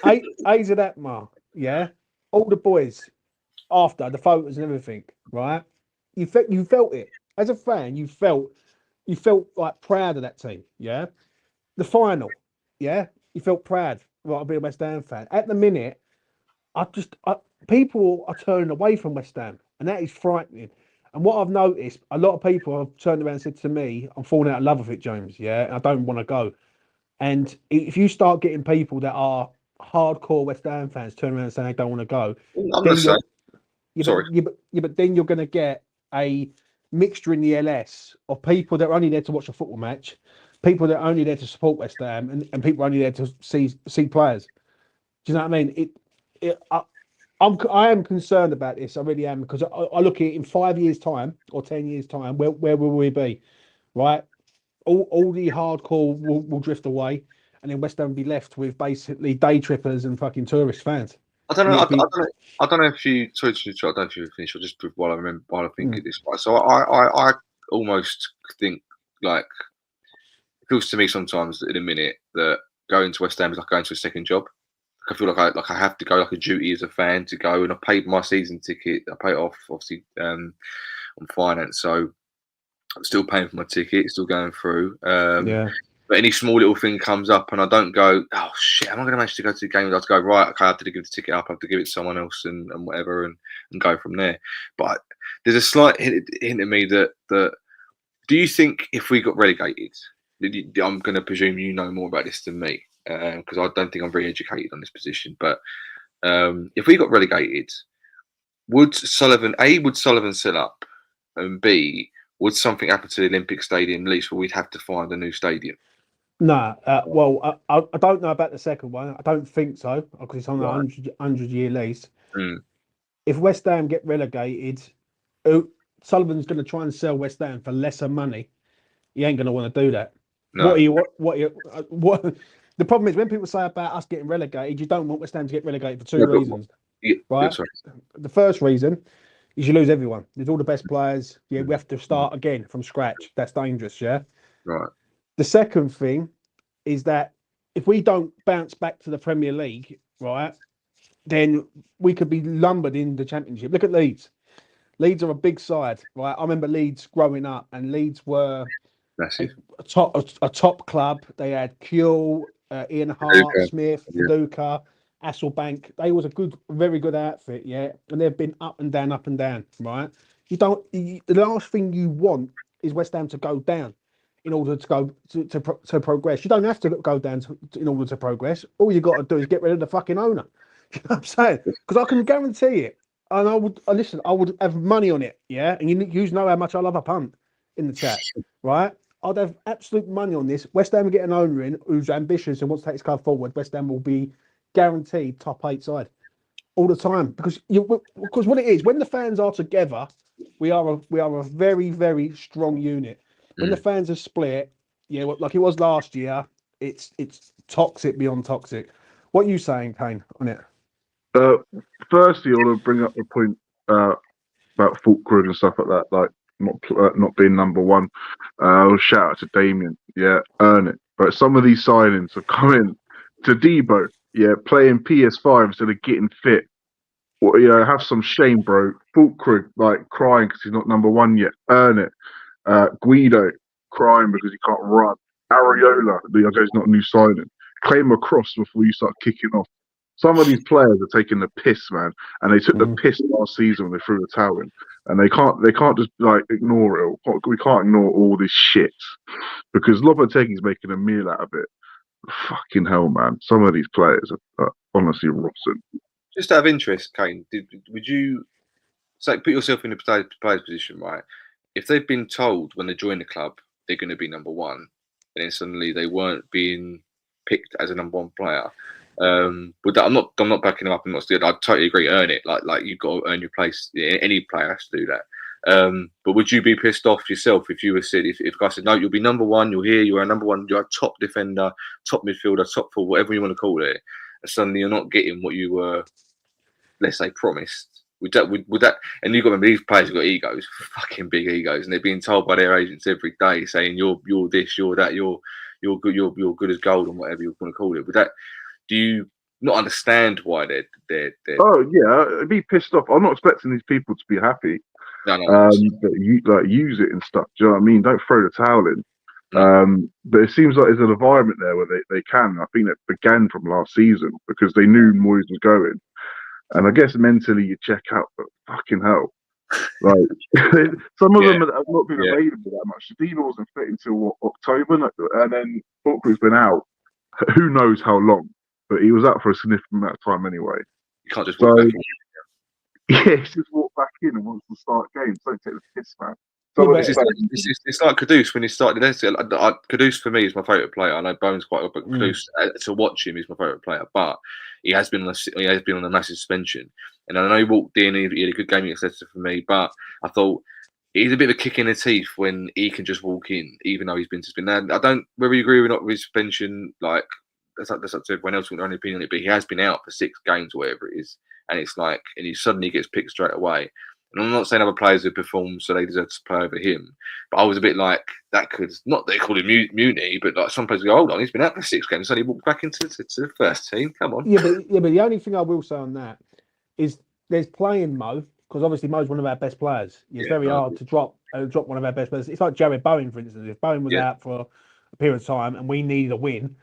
AZ Atmar, yeah, all the boys after the photos and everything. Right, you felt it as a fan. You felt like proud of that team. Yeah, the final. Yeah, you felt proud. Right, being a West Ham fan. At the minute, people are turning away from West Ham, and that is frightening. And what I've noticed, a lot of people have turned around and said to me, I'm falling out of love with it, James. Yeah, and I don't want to go. And if you start getting people that are hardcore West Ham fans turn around and saying they don't want to go, but then you're going to get a mixture in the LS of people that are only there to watch a football match, people that are only there to support West Ham, and people only there to see players. Do you know what I mean? I am concerned about this. I really am, because I look at it in 5 years' time or 10 years' time. Where will we be? Right? All the hardcore will drift away, and then West Ham will be left with basically day trippers and fucking tourist fans.
I don't know. I don't know if you. Sorry, I don't know if you finish or just while I think of this. Right. So I almost think like it feels to me sometimes in a minute that going to West Ham is like going to a second job. I feel like I have to go, like a duty as a fan to go, and I paid my season ticket. I paid it off obviously on finance, so I'm still paying for my ticket, still going through. But any small little thing comes up, and I don't go, oh shit, am I going to manage to go to the game? I have to go, right, okay, I have to give the ticket up, I have to give it to someone else, and whatever, and go from there. But there's a slight hint at me that do you think if we got relegated, I'm going to presume you know more about this than me, because I don't think I'm very educated on this position. But if we got relegated, would Sullivan sell up, and B, would something happen to the Olympic Stadium lease where we'd have to find a new stadium?
No, well, I don't know about the second one. I don't think so because it's on a
Right.
100-year lease.
Mm.
If West Ham get relegated, Sullivan's going to try and sell West Ham for lesser money. He ain't going to want to do that.
No.
What? The problem is when people say about us getting relegated, you don't want West Ham to get relegated for two
Yeah, but-
reasons.
Yeah,
Right?
sorry.
The first reason is you lose everyone. There's all the best players. Yeah, we have to start again from scratch. That's dangerous. Yeah.
Right.
The second thing is that if we don't bounce back to the Premier League, right, then we could be lumbered in the Championship. Look at Leeds. Leeds are a big side, right? I remember Leeds growing up, and Leeds were
Massive.
a top club. They had Kuehl, Ian Hart,
Viduka.
Smith,
Yeah.
Viduka, Hasselbank. They was a very good outfit, yeah. And they've been up and down, right? The last thing you want is West Ham to go down in order to go to progress. You don't have to go down in order to progress. All you got to do is get rid of the fucking owner. You know what I'm saying? Because I can guarantee it. And I would have money on it, yeah. And you know how much I love a punt in the chat, right? I'd have absolute money on this. West Ham will get an owner in who's ambitious and wants to take his club forward. West Ham will be guaranteed top 8 side all the time because what it is when the fans are together, we are a very, very strong unit. When the fans are split, yeah, like it was last year, it's toxic beyond toxic. What are you saying, Kane, on it?
Firstly, I want to bring up the point about Fulkrug and stuff like that, like not being number one. Shout out to Damien, yeah, earn it. But some of these signings have come in to Debo, yeah, playing PS5 instead of getting fit. Well, you know, have some shame, bro. Fulkrug like crying because he's not number one yet. Earn it. Guido crying because he can't run. Areola, the guy's not a new signing. Claim a cross before you start kicking off. Some of these players are taking the piss, man, and they took the piss last season when they threw the towel in, and they can't just like ignore it. We can't ignore all this shit because Lopetegui's making a meal out of it. Fucking hell, man! Some of these players are honestly rotten.
Just out of interest, Kane, would you put yourself in a player's position, right? If they've been told when they join the club they're going to be number one, and then suddenly they weren't being picked as a number one player. But that, I'm not backing them up. I'm not still. I totally agree. Earn it. Like you've got to earn your place. Any player has to do that. But would you be pissed off yourself if you were said if I said no, you'll be number one. You're here. You're a number one. You're a top defender, top midfielder, top forward, whatever you want to call it. And suddenly you're not getting what you were, let's say, promised. Would that? And you've got to remember these players have got egos, fucking big egos, and they're being told by their agents every day saying you're this, you're that, you're good as gold, and whatever you want to call it. Would that? Do you not understand why they're?
Oh yeah, I'd be pissed off. I'm not expecting these people to be happy.
No.
But you like use it and stuff. Do you know what I mean? Don't throw the towel in. But it seems like there's an environment there where they can. I think that began from last season because they knew Moyes was going. And I guess mentally you check out, but fucking hell. Like some of them have not been available that much. Dino wasn't fit until October, and then Fulkrug's been out. Who knows how long? But he was out for a significant amount of time anyway.
You can't just walk back in.
Yeah, just walk back in and wants to start games. Don't take the piss, man.
It's like Kudus when he started. Kudus for me is my favourite player. I know Bowen's quite good, but Kudus to watch him is my favourite player. But he has been on a massive suspension, and I know he walked in. He had a good game against Leicester for me, but I thought he's a bit of a kick in the teeth when he can just walk in, even though he's been suspended. Now, I don't whether you agree or not with his suspension. Like that's up to everyone else with their own opinion on it. But he has been out for 6 games, or whatever it is, and it's like, and he suddenly gets picked straight away. And I'm not saying other players have performed so they deserve to play over him, but I was a bit like that could not they call him mutiny, but like some players go, hold on, he's been out for 6 games, so he walked back into the first team. Come on.
Yeah, but the only thing I will say on that is there's playing Mo, because obviously Mo's one of our best players. It's very hard to drop one of our best players. It's like Jared Bowen, for instance. If Bowen was out for a period of time and we needed a win,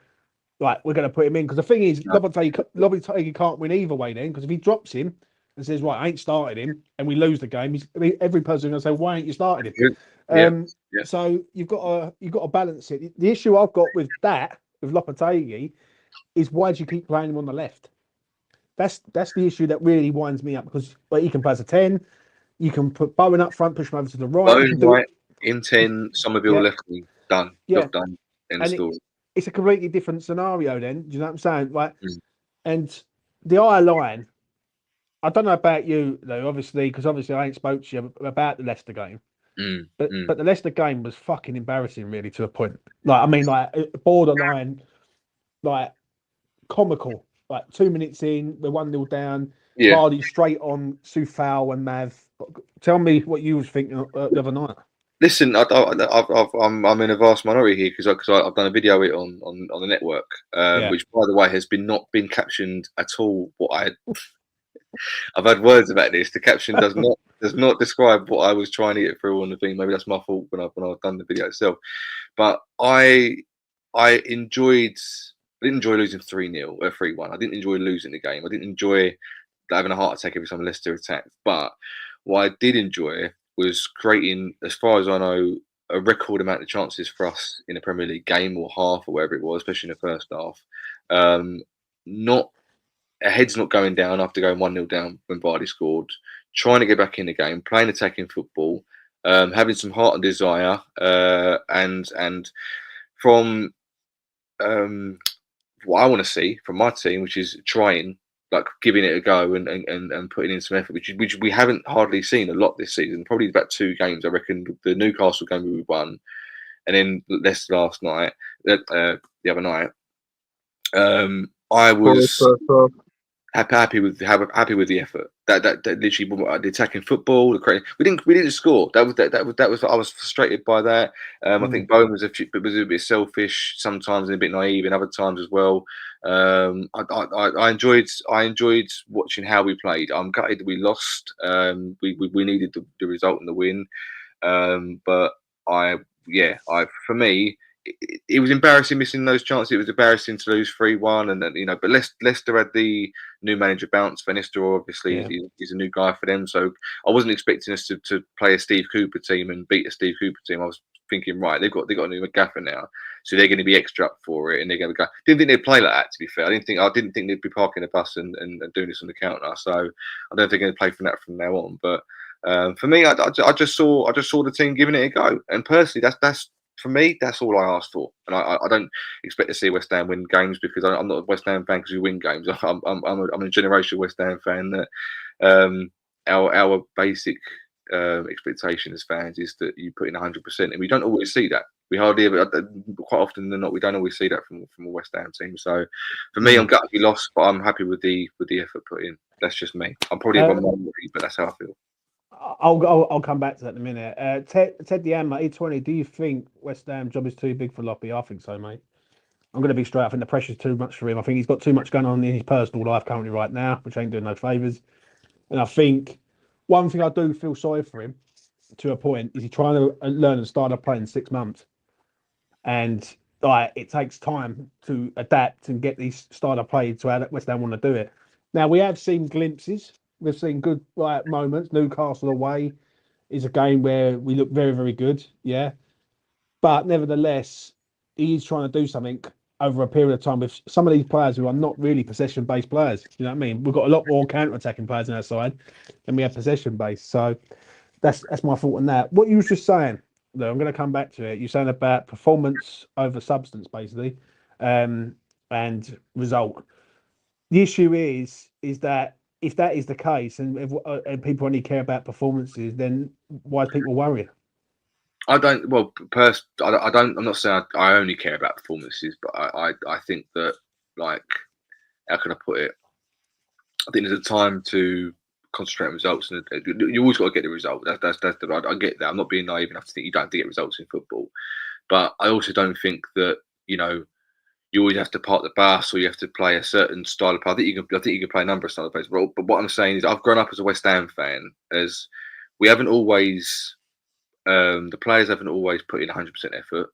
like we're going to put him in. Because the thing is, Lopetegui can't win either way then, because if he drops him and says, right, I ain't started him, and we lose the game, every person going to say, why ain't you started him? So you've got to balance it. The issue I've got with Lopetegui is why do you keep playing him on the left? That's the issue that really winds me up because he can play as a 10. You can put Bowen up front, push him over to the right. You
Bowen
can do
right, in 10, Somerville
yeah,
left wing, done.
yeah,
Job done. End of
and
story.
it's a completely different scenario. Then do you know what I'm saying? Like,
Mm.
and the eye line. I don't know about you though, obviously, because obviously I ain't spoke to you about the Leicester game.
Mm.
But
Mm.
the Leicester game was fucking embarrassing, really, to a point. Like, I mean, like borderline, like comical. Like 2 minutes in, we're 1-0 down.
Yeah.
Vardy straight on Sufal and Mav. Tell me what you was thinking the other night.
Listen, I'm in a vast minority here because I've done a video of it on the network,
Yeah.
which, by the way, has not been captioned at all. I've had words about this. The caption does not describe what I was trying to get through on the thing. Maybe that's my fault when I've done the video itself. But I enjoyed. I didn't enjoy losing 3-0 or 3-1. I didn't enjoy losing the game. I didn't enjoy having a heart attack every time Leicester attacked. But what I did enjoy was creating, as far as I know, a record amount of chances for us in a Premier League game or half or whatever it was, especially in the first half. Not a head's not going down after going 1-0 down when Vardy scored. Trying to get back in the game, playing attacking football, having some heart and desire, and from what I want to see from my team, which is trying, like giving it a go and putting in some effort, which we haven't hardly seen a lot this season. Probably about 2 games, I reckon. The Newcastle game we won, and then Leicester last night, the other night. I was happy with the effort. That literally the attacking football, the creating. We didn't score. That was I was frustrated by that. I think Bowen was a bit selfish sometimes and a bit naive, and other times as well. I enjoyed watching how we played. I'm gutted that we lost. We needed the result and the win, but for me, it was embarrassing missing those chances. It was embarrassing to lose 3-1, and then but Leicester had the new manager bounce. Van Nistelrooy obviously he's a new guy for them, so I wasn't expecting us to play a Steve Cooper team and beat a Steve Cooper team. I was thinking, right, they've got a new McGaffer now, so they're going to be extra up for it, and they're going to go. Didn't think they'd play like that. To be fair, I didn't think they'd be parking the bus and doing this on the counter. So I don't think they're going to play from that from now on. But for me, I just saw the team giving it a go, and personally, that's. For me, that's all I asked for, and I don't expect to see West Ham win games because I'm not a West Ham fan because we win games. I'm a generational West Ham fan that our basic expectation as fans is that you put in 100%, and we don't always see that. We hardly ever, quite often than not, we don't always see that from a West Ham team. So for me, I'm gutted we lost, but I'm happy with the effort put in. That's just me. I'm probably a minority, but that's how I feel.
I'll come back to that in a minute. Ted Diamma, E20. Do you think West Ham job is too big for Loppy? I think so, mate. I'm going to be straight. I think the pressure's too much for him. I think he's got too much going on in his personal life currently right now, which ain't doing no favours. And I think one thing I do feel sorry for him to a point is he's trying to learn and start playing in 6 months, and it takes time to adapt and get these starter played to how West Ham want to do it. Now we have seen glimpses. We've seen good moments. Newcastle away is a game where we look very, very good. Yeah. But nevertheless, he's trying to do something over a period of time with some of these players who are not really possession-based players. You know what I mean? We've got a lot more counter-attacking players on our side than we have possession-based. So that's my thought on that. What you was just saying, though, I'm going to come back to it. You're saying about performance over substance, basically, and result. The issue is that if that is the case, and people only care about performances, then why is people worrying?
I don't. Well, I don't. I'm not saying I only care about performances, but I think that, like, how can I put it? I think there's a time to concentrate on results, and you always got to get the result. I get that. I'm not being naive enough to think you don't have to get results in football, but I also don't think that you always have to park the bus or you have to play a certain style of play. I think you can play a number of style of plays. But what I'm saying is, I've grown up as a West Ham fan, as we haven't always. The players haven't always put in 100% effort.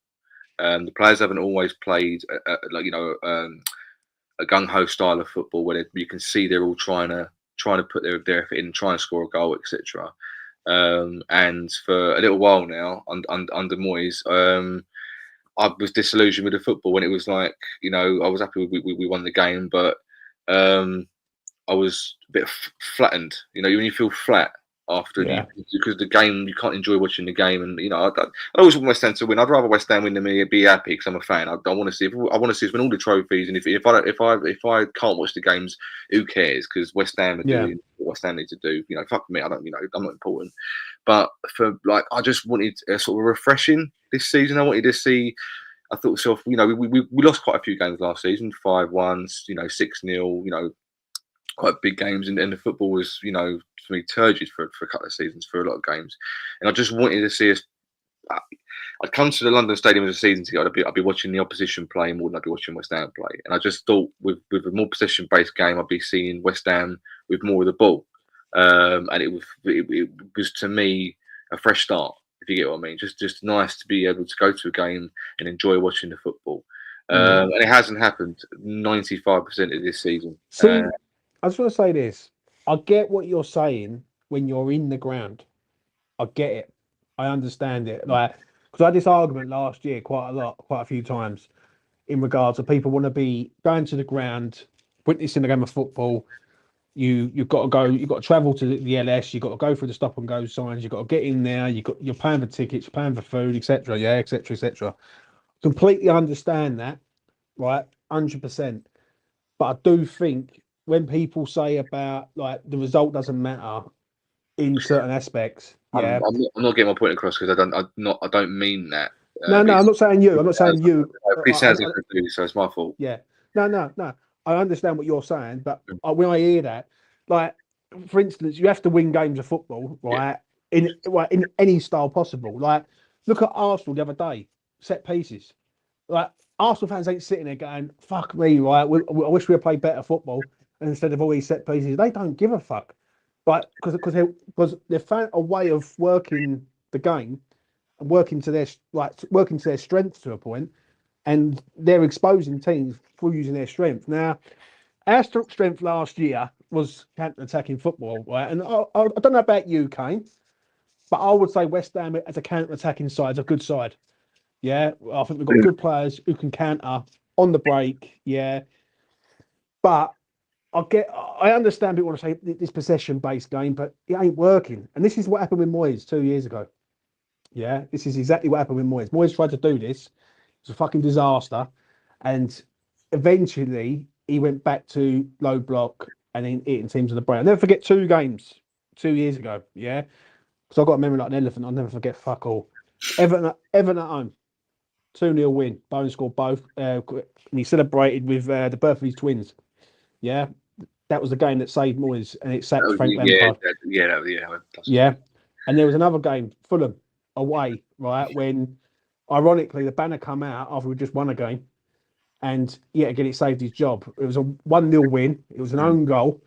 The players haven't always played a gung ho style of football where you can see they're all trying to put their effort in, trying to score a goal, etc. And for a little while now, under Moyes, I was disillusioned with the football when it was like, I was happy we won the game, but I was a bit flattened. You know, when you feel flat after because the game, you can't enjoy watching the game, and you know, I always want West Ham to win. I'd rather West Ham win than me be happy because I'm a fan. I want to see. I want to see us win all the trophies, and if I can't watch the games, who cares? Because West Ham are doing what West Ham need to do. You know, fuck me. I don't. You know, I'm not important. But for like, I just wanted a sort of refreshing this season. I wanted to see. I thought to myself, you know, we lost quite a few games last season, 5-1, you know, 6-0, you know, quite big games, and the football was, you know, for me turgid for a couple of seasons for a lot of games, and I just wanted to see us. I'd come to the London Stadium as a season ticket. I'd be watching the opposition play more than I'd be watching West Ham play, and I just thought with a more possession based game, I'd be seeing West Ham with more of the ball, and it was to me a fresh start. If you get what I mean, just nice to be able to go to a game and enjoy watching the football, and it hasn't happened 95% of this season.
See, I just want to say this. I get what you're saying when you're in the ground. I get it. I understand it. Like, because I had this argument last year quite a few times in regards to people want to be going to the ground, witnessing the game of football. You've got to go. You've got to travel to the LS. You've got to go through the stop and go signs. You've got to get in there. You're paying for tickets, you're paying for food, etc. Yeah, etc. etc. Completely understand that, right? 100%. But I do think when people say about like the result doesn't matter in certain aspects, yeah,
I'm not getting my point across because I don't mean that.
No, I'm not saying you. I'm not saying you.
It sounds like I do, so it's my fault.
Yeah. No. I understand what you're saying, but when I hear that, like, for instance, you have to win games of football, right? In any style possible. Like, look at Arsenal the other day, set pieces. Like, Arsenal fans ain't sitting there going, "Fuck me," right? I wish we had played better football instead of all these set pieces. They don't give a fuck, right? Because they found a way of working the game and working to their strengths to a point, and they're exposing teams through using their strength. Now, our strength last year was counter-attacking football, right? And I don't know about you, Kane, but I would say West Ham as a counter-attacking side is a good side. Yeah, I think we've got good players who can counter on the break. Yeah, but I understand people want to say this possession-based game, but it ain't working. And this is what happened with Moyes 2 years ago. Yeah, this is exactly what happened with Moyes. Moyes tried to do this. It was a fucking disaster. And eventually he went back to low block and then hitting teams on the brain. I'll never forget 2 games 2 years ago. Yeah. Because I've got a memory like an elephant. I'll never forget fuck all. Everton at home. 2-0 win. Bowen scored both. And he celebrated with the birth of his twins. Yeah. That was the game that saved Moyes and it sacked Frank Lampard. Yeah. And there was another game, Fulham away, right, when ironically the banner come out after we just won a game, and yet again it saved his job. It was a 1-0 win, it was an own goal,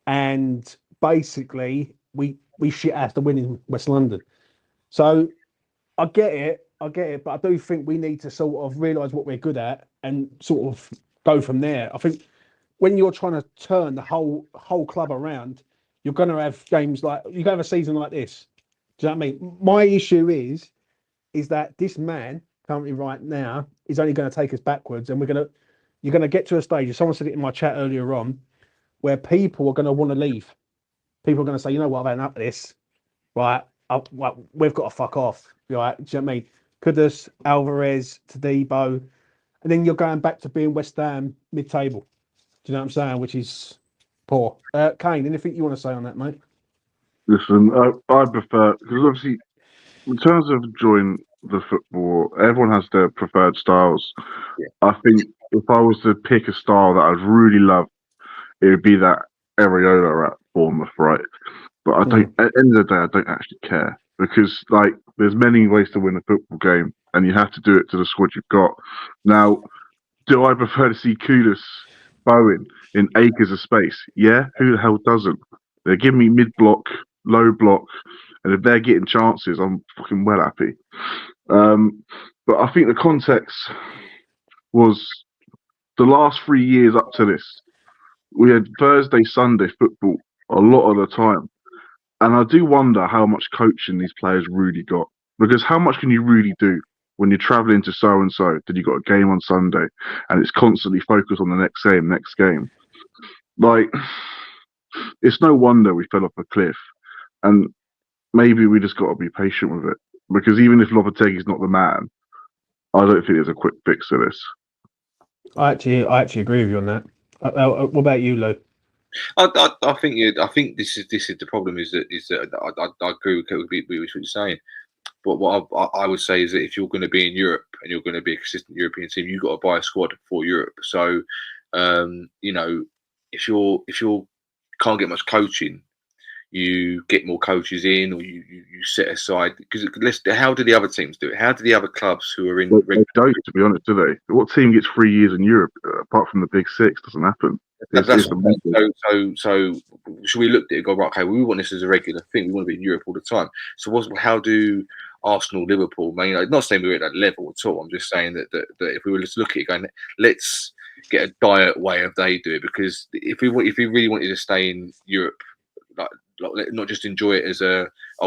and basically we shit ass to win in West London. So I get it, but I do think we need to sort of realise what we're good at and sort of go from there. I think when you're trying to turn the whole club around, you're going to have games like, you're going to have a season like this. Do you know what I mean? My issue is that this man currently right now is only going to take us backwards, and you're going to get to a stage, as someone said it in my chat earlier on, where people are going to want to leave. People are going to say, you know what, I've had enough of this, right? We've got to fuck off, right? Do you know what I mean? Kudus, Alvarez, Tadibo, and then you're going back to being West Ham mid-table. Do you know what I'm saying? Which is poor. Kane, anything you want to say on that, mate?
Listen, I prefer, because obviously, in terms of enjoying the football, everyone has their preferred styles.
Yeah.
I think if I was to pick a style that I'd really love, it would be that Areola at Bournemouth, right? But I don't. At the end of the day, I don't actually care because, like, there's many ways to win a football game, and you have to do it to the squad you've got. Now, do I prefer to see Kudus, Bowen in acres of space? Yeah, who the hell doesn't? They're giving me mid-block, low block, and if they're getting chances, I'm fucking well happy. But I think the context was the last 3 years up to this. We had Thursday, Sunday football a lot of the time. And I do wonder how much coaching these players really got. Because how much can you really do when you're travelling to so-and-so, then you've got a game on Sunday, and it's constantly focused on the next game. Like, it's no wonder we fell off a cliff. And maybe we just got to be patient with it, because even if Lopetegui's not the man, I don't think there's a quick fix to this.
I actually agree with you on that. What about you, Lou?
I think this is the problem is that I agree with what you're saying. But what I would say is that if you're going to be in Europe and you're going to be a consistent European team, you've got to buy a squad for Europe. So, you know, if you can't get much coaching, you get more coaches in, or you set aside, because how do the other teams do it? How do the other clubs who are in?
They don't, to be honest, do they? What team gets 3 years in Europe apart from the Big Six? Doesn't happen.
So should we look at it and go, right, okay, we want this as a regular thing. We want to be in Europe all the time. So how do Arsenal, Liverpool, Man United, not saying we're at that level at all. I'm just saying that if we were to look at it going, let's get a diet way of they do it, because if we really wanted to stay in Europe, like not just enjoy it as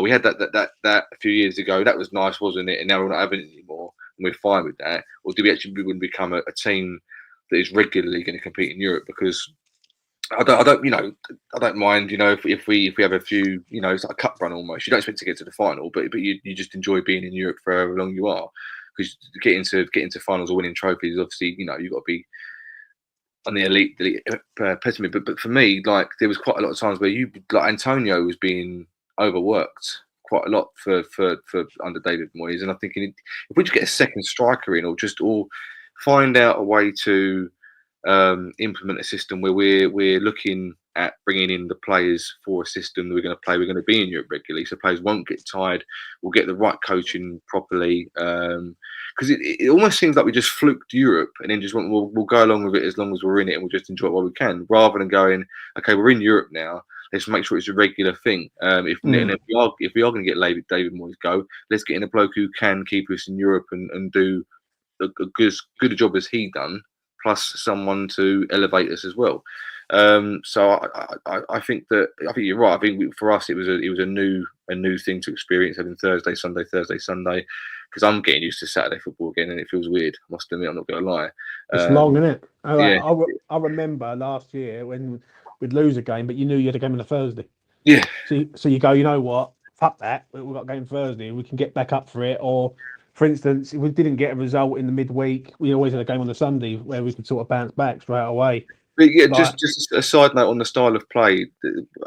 we had that a few years ago, that was nice, wasn't it? And now we're not having it anymore, and we're fine with that. Or do we actually want to become a team that is regularly going to compete in Europe? Because I don't mind, if we have a few, it's like a cup run almost. You don't expect to get to the final, but you just enjoy being in Europe for however long you are, because getting into finals or winning trophies, obviously, you've got to be on the elite epitome. But for me, like, there was quite a lot of times where Antonio was being overworked quite a lot for under David Moyes, and I'm thinking, if we just get a second striker in, or find out a way to implement a system where we're looking at bringing in the players for a system that we're going to play. We're going to be in Europe regularly, so players won't get tired. We'll get the right coaching properly, because it almost seems like we just fluked Europe and then just we'll go along with it as long as we're in it, and we'll just enjoy it while we can, rather than going, okay, we're in Europe now, let's make sure it's a regular thing. If we are going to get David Moyes go, let's get in a bloke who can keep us in Europe and do a good job as he done, plus someone to elevate us as well. So I think you're right. I think for us it was a new thing to experience, having Thursday, Sunday, because I'm getting used to Saturday football again, and it feels weird. I must admit, I'm not going to lie.
It's long, isn't it?
Yeah.
I remember last year when we'd lose a game, but you knew you had a game on a Thursday.
Yeah.
So you go, you know what? Fuck that. We've got a game Thursday. We can get back up for it. Or, for instance, if we didn't get a result in the midweek, we always had a game on the Sunday where we could sort of bounce back straight away.
But yeah, just a side note on the style of play.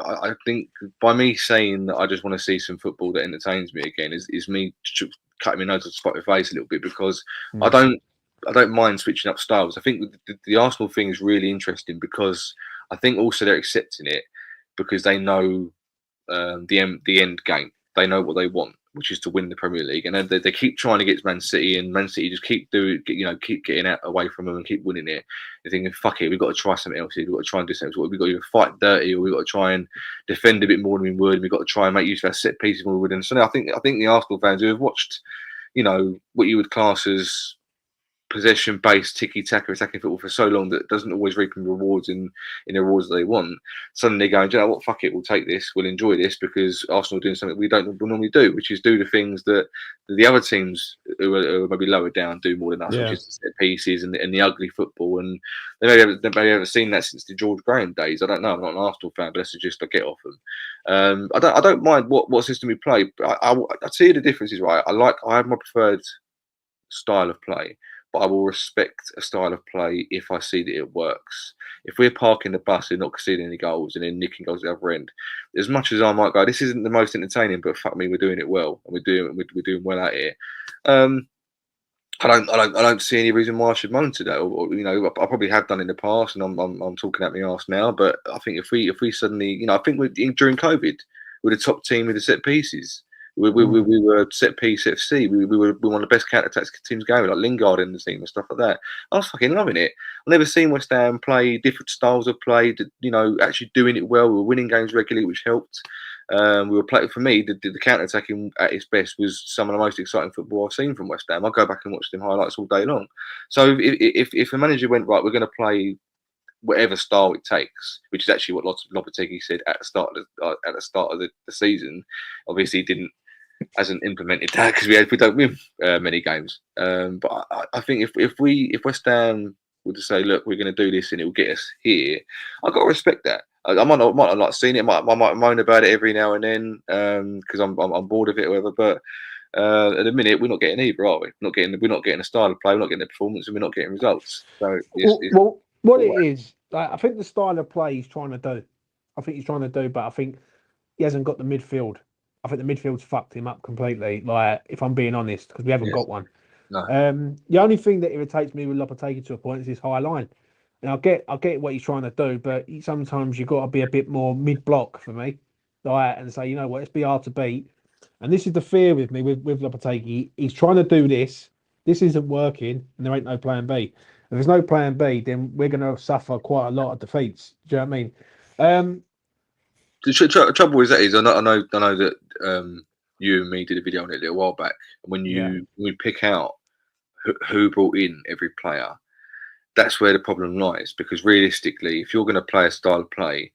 I think by me saying that I just want to see some football that entertains me again is me cutting my nose to spite my face a little bit, because I don't mind switching up styles. I think the Arsenal thing is really interesting, because I think also they're accepting it because they know the end game. They know what they want, which is to win the Premier League, and then they keep trying to get Man City, and Man City just keep getting out away from them and keep winning it. They're thinking, fuck it, we've got to try something else here. We've got to try and do something. We've got to either fight dirty, or we've got to try and defend a bit more than we would. We've got to try and make use of our set pieces more than we would. And so I think the Arsenal fans who have watched, what you would class as possession-based tiki-taka attacking football for so long that doesn't always reap rewards in the rewards that they want, suddenly going, you know what, fuck it, we'll take this, we'll enjoy this, because Arsenal are doing something we don't normally do, which is do the things that the other teams who are maybe lower down do more than us, which is the set pieces and the ugly football. And they maybe haven't seen that since the George Graham days. I don't know, I'm not an Arsenal fan, but that's just I get off them. I don't mind what system we play, but I see the differences, right? I have my preferred style of play, but I will respect a style of play if I see that it works. If we're parking the bus and not conceding any goals and then nicking goals at the other end, as much as I might go, this isn't the most entertaining, but fuck me, we're doing it well, and we're doing well out here. I don't see any reason why I should moan to that. Or I probably have done in the past, and I'm talking at my arse now. But I think if we suddenly, I think during COVID, we're the top team with the set pieces. We were set piece FC. We were one of the best counter attacks teams going, like Lingard in the team and stuff like that. I was fucking loving it. I've never seen West Ham play different styles of play. Actually doing it well. We were winning games regularly, which helped. We were playing. For me, the counter attacking at its best was some of the most exciting football I've seen from West Ham. I go back and watch them highlights all day long. So if a manager went, right, we're going to play whatever style it takes, which is actually what Lopetegui said at the start of the season. Obviously, he hasn't implemented that because we don't win many games. But I think if West Ham were to say, look, we're going to do this and it will get us here, I've got to respect that. I might not like seen it. I might moan about it every now and then because I'm bored of it or whatever. But at the minute, we're not getting either, are we? We're not getting a style of play. We're not getting the performance, and we're not getting results. So
well, what it is, like, I think the style of play he's trying to do. But I think he hasn't got the midfield. I think the midfield's fucked him up completely. Like, if I'm being honest, because we haven't got one.
No.
The only thing that irritates me with Lopetegui to a point is his high line. And I get what he's trying to do, but sometimes you've got to be a bit more mid-block for me, like, and say, you know what, let's be hard to beat. And this is the fear with me with Lopetegui. He's trying to do this. This isn't working, and there ain't no plan B. If there's no plan B, then we're going to suffer quite a lot of defeats. Do you know what I mean?
The trouble is I know that you and me did a video on it a little while back. When we pick out who brought in every player, that's where the problem lies. Because realistically, if you're going to play a style of play,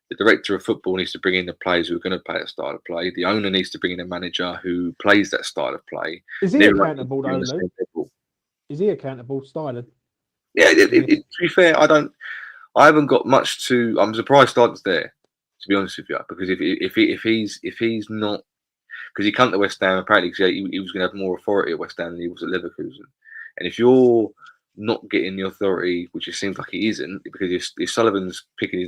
the director of football needs to bring in the players who are going to play a style of play. The owner needs to bring in a manager who plays that style of play.
Is he accountable, though, Lou? Is he accountable, Stylen?
Yeah, to be fair, I haven't got much to. I'm surprised Stylen's there, to be honest with you, because if he's not, because he come to West Ham apparently because he was going to have more authority at West Ham than he was at Leverkusen, and if you're not getting the authority, which it seems like he isn't, because if Sullivan's sticking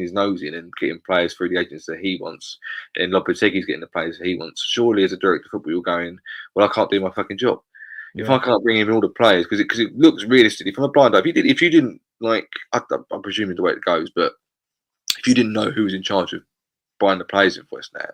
his nose in and getting players through the agents that he wants, and Lopetegui's getting the players that he wants, surely as a director of football, you're going, well, I can't do my fucking job. If I can't bring in all the players, because it looks realistically from a blind eye. If you didn't like, I'm presuming the way it goes, but if you didn't know who was in charge of buying the players in West Ham,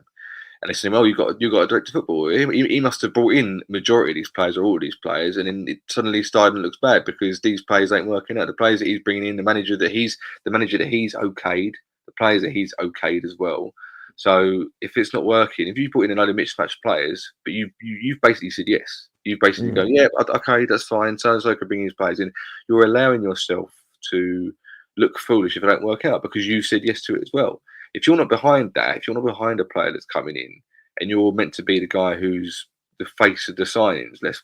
and they say, well, you got a director of football. He must have brought in majority of these players or all of these players, and then it suddenly started and looks bad because these players ain't working out. The players that he's bringing in, the manager that he's okayed, the players that he's okayed as well. So if it's not working, if you put in another mismatched players, but you've basically said yes, you basically go, yeah, okay, that's fine. So and so could bring his players in. You're allowing yourself to look foolish if it don't work out because you said yes to it as well. If you're not behind that, if you're not behind a player that's coming in, and you're meant to be the guy who's the face of the signings, let's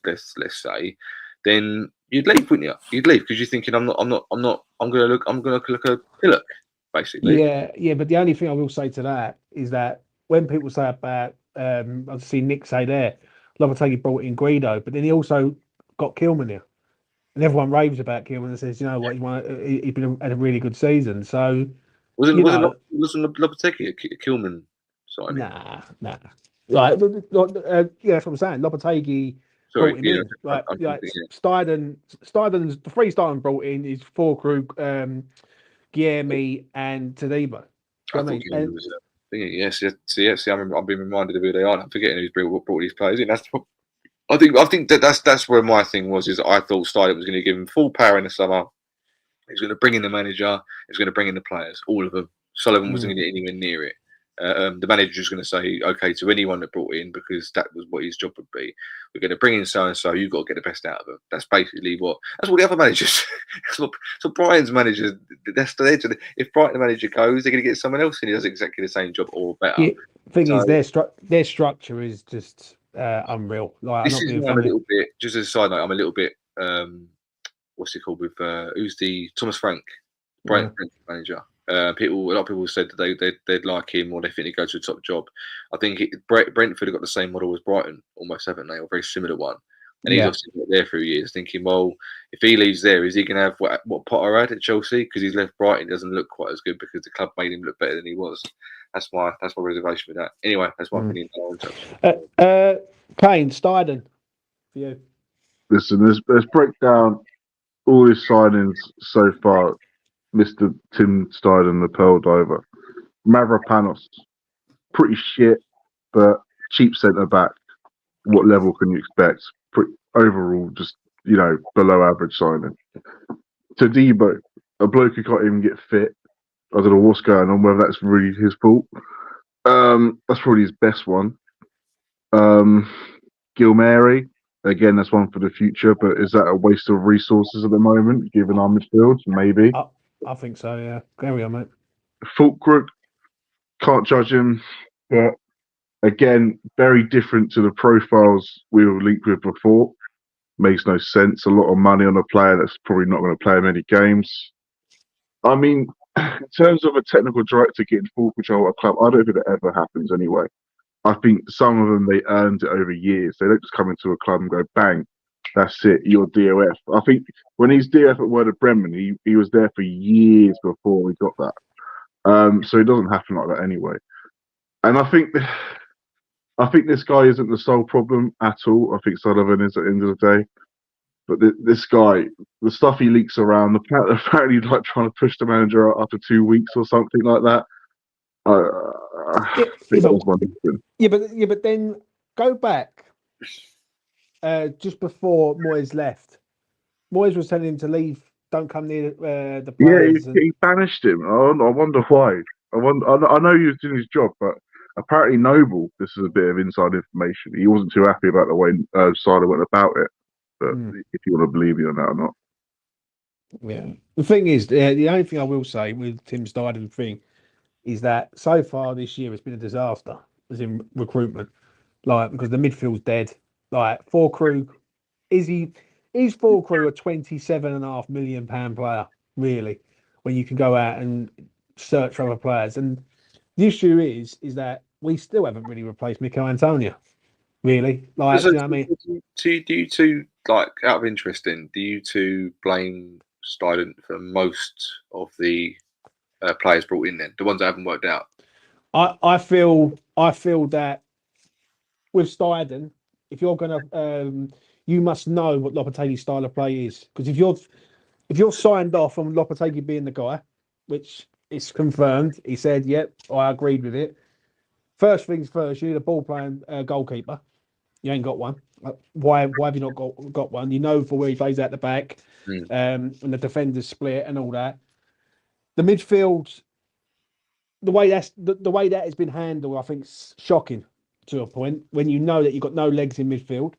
say, then you'd leave, wouldn't you? You'd leave because you're thinking, I'm gonna look a pillock, basically.
Yeah. But the only thing I will say to that is that when people say about, I've seen Nick say there, Lopetegui brought in Guido, but then he also got Kilman here, and everyone raves about Kilman and says, you know what, he's had a really good season. So. Wasn't
Lopetegui a Kilman signing?
Nah. Like, that's what I'm saying. Lopetegui brought him in. Stuyden's the three Stuyden brought in is Fulkrug, Guilherme, and Tadibo.
Yes. I've been reminded of who they are. I'm forgetting who's brought these players in. I think that's where my thing was. Is I thought Stuyden was going to give him full power in the summer. He's going to bring in the manager. He's going to bring in the players, all of them. Sullivan wasn't going to get anywhere near it. The manager was going to say, okay, to anyone that brought in, because that was what his job would be. We're going to bring in so and so. You've got to get the best out of them. That's basically that's what the other managers. So Brighton's managers. If Brighton manager goes, they're going to get someone else in who does exactly the same job or better.
Yeah, thing is, their structure is just unreal. Like,
this is I'm a little bit. Just as a side note, I'm a little bit. What's it called with who's the Thomas Frank, Brighton manager? A lot of people said that they'd like him or they think he'd go to a top job. I think Brentford have got the same model as Brighton, almost, haven't they? Or a very similar one. And he's obviously been there for years, thinking, well, if he leaves there, is he going to have what Potter had at Chelsea? Because he's left Brighton, doesn't look quite as good because the club made him look better than he was. That's my reservation with that. Anyway, that's my opinion.
Kane, Stuyden, for you.
Listen, let's break down all his signings so far. Mr. Tim Stuyden, the Pearl Diver. Mavropanos, pretty shit, but cheap centre back. What level can you expect? Overall, just, below average signing. Tadibo, a bloke who can't even get fit. I don't know what's going on, whether that's really his fault. That's probably his best one. Guilherme, again, that's one for the future, but is that a waste of resources at the moment, given our midfield? Maybe.
I think so, yeah. There we go, mate.
Fulkrug, can't judge him, but again, very different to the profiles we were linked with before. Makes no sense. A lot of money on a player that's probably not going to play many games. I mean, in terms of a technical director getting full control of a club, I don't think that ever happens anyway. I think some of them, they earned it over years. They don't just come into a club and go, bang, that's it, you're DOF. I think when he's DOF at Werder Bremen, he was there for years before we got that. So it doesn't happen like that anyway. And I think this guy isn't the sole problem at all. I think Sullivan is at the end of the day. But this guy, the stuff he leaks around, apparently like trying to push the manager out after 2 weeks or something like that.
But then go back just before Moyes left. Moyes was telling him to leave. Don't come near the players.
Yeah, he banished him. I wonder why. I know he was doing his job, but apparently Noble, this is a bit of inside information. He wasn't too happy about the way Sala went about it. But if you want to believe me on that or not.
Yeah. The thing is, the only thing I will say with Tim Steidten thing is that so far this year it's been a disaster as in recruitment. Like, because the midfield's dead. Like, Krug, is Krug a £27.5 million player, really, when you can go out and search for other players? And the issue is that we still haven't really replaced Mikel Antonio, really. Like,
so,
do you know what I mean?
Do you two, like, out of interest, do you two blame Steidten for most of the players brought in then, the ones that haven't worked out?
I feel that with Steidten, if you're gonna, you must know what Lopetegui's style of play is, because if you're signed off on Lopetegui being the guy, which is confirmed, he said, "Yep, I agreed with it." First things first, you need a ball playing goalkeeper. You ain't got one. Why have you not got one? You know for where he plays at the back, and the defenders split and all that. The midfield, the way that has been handled, I think, is shocking to a point. When you know that you've got no legs in midfield,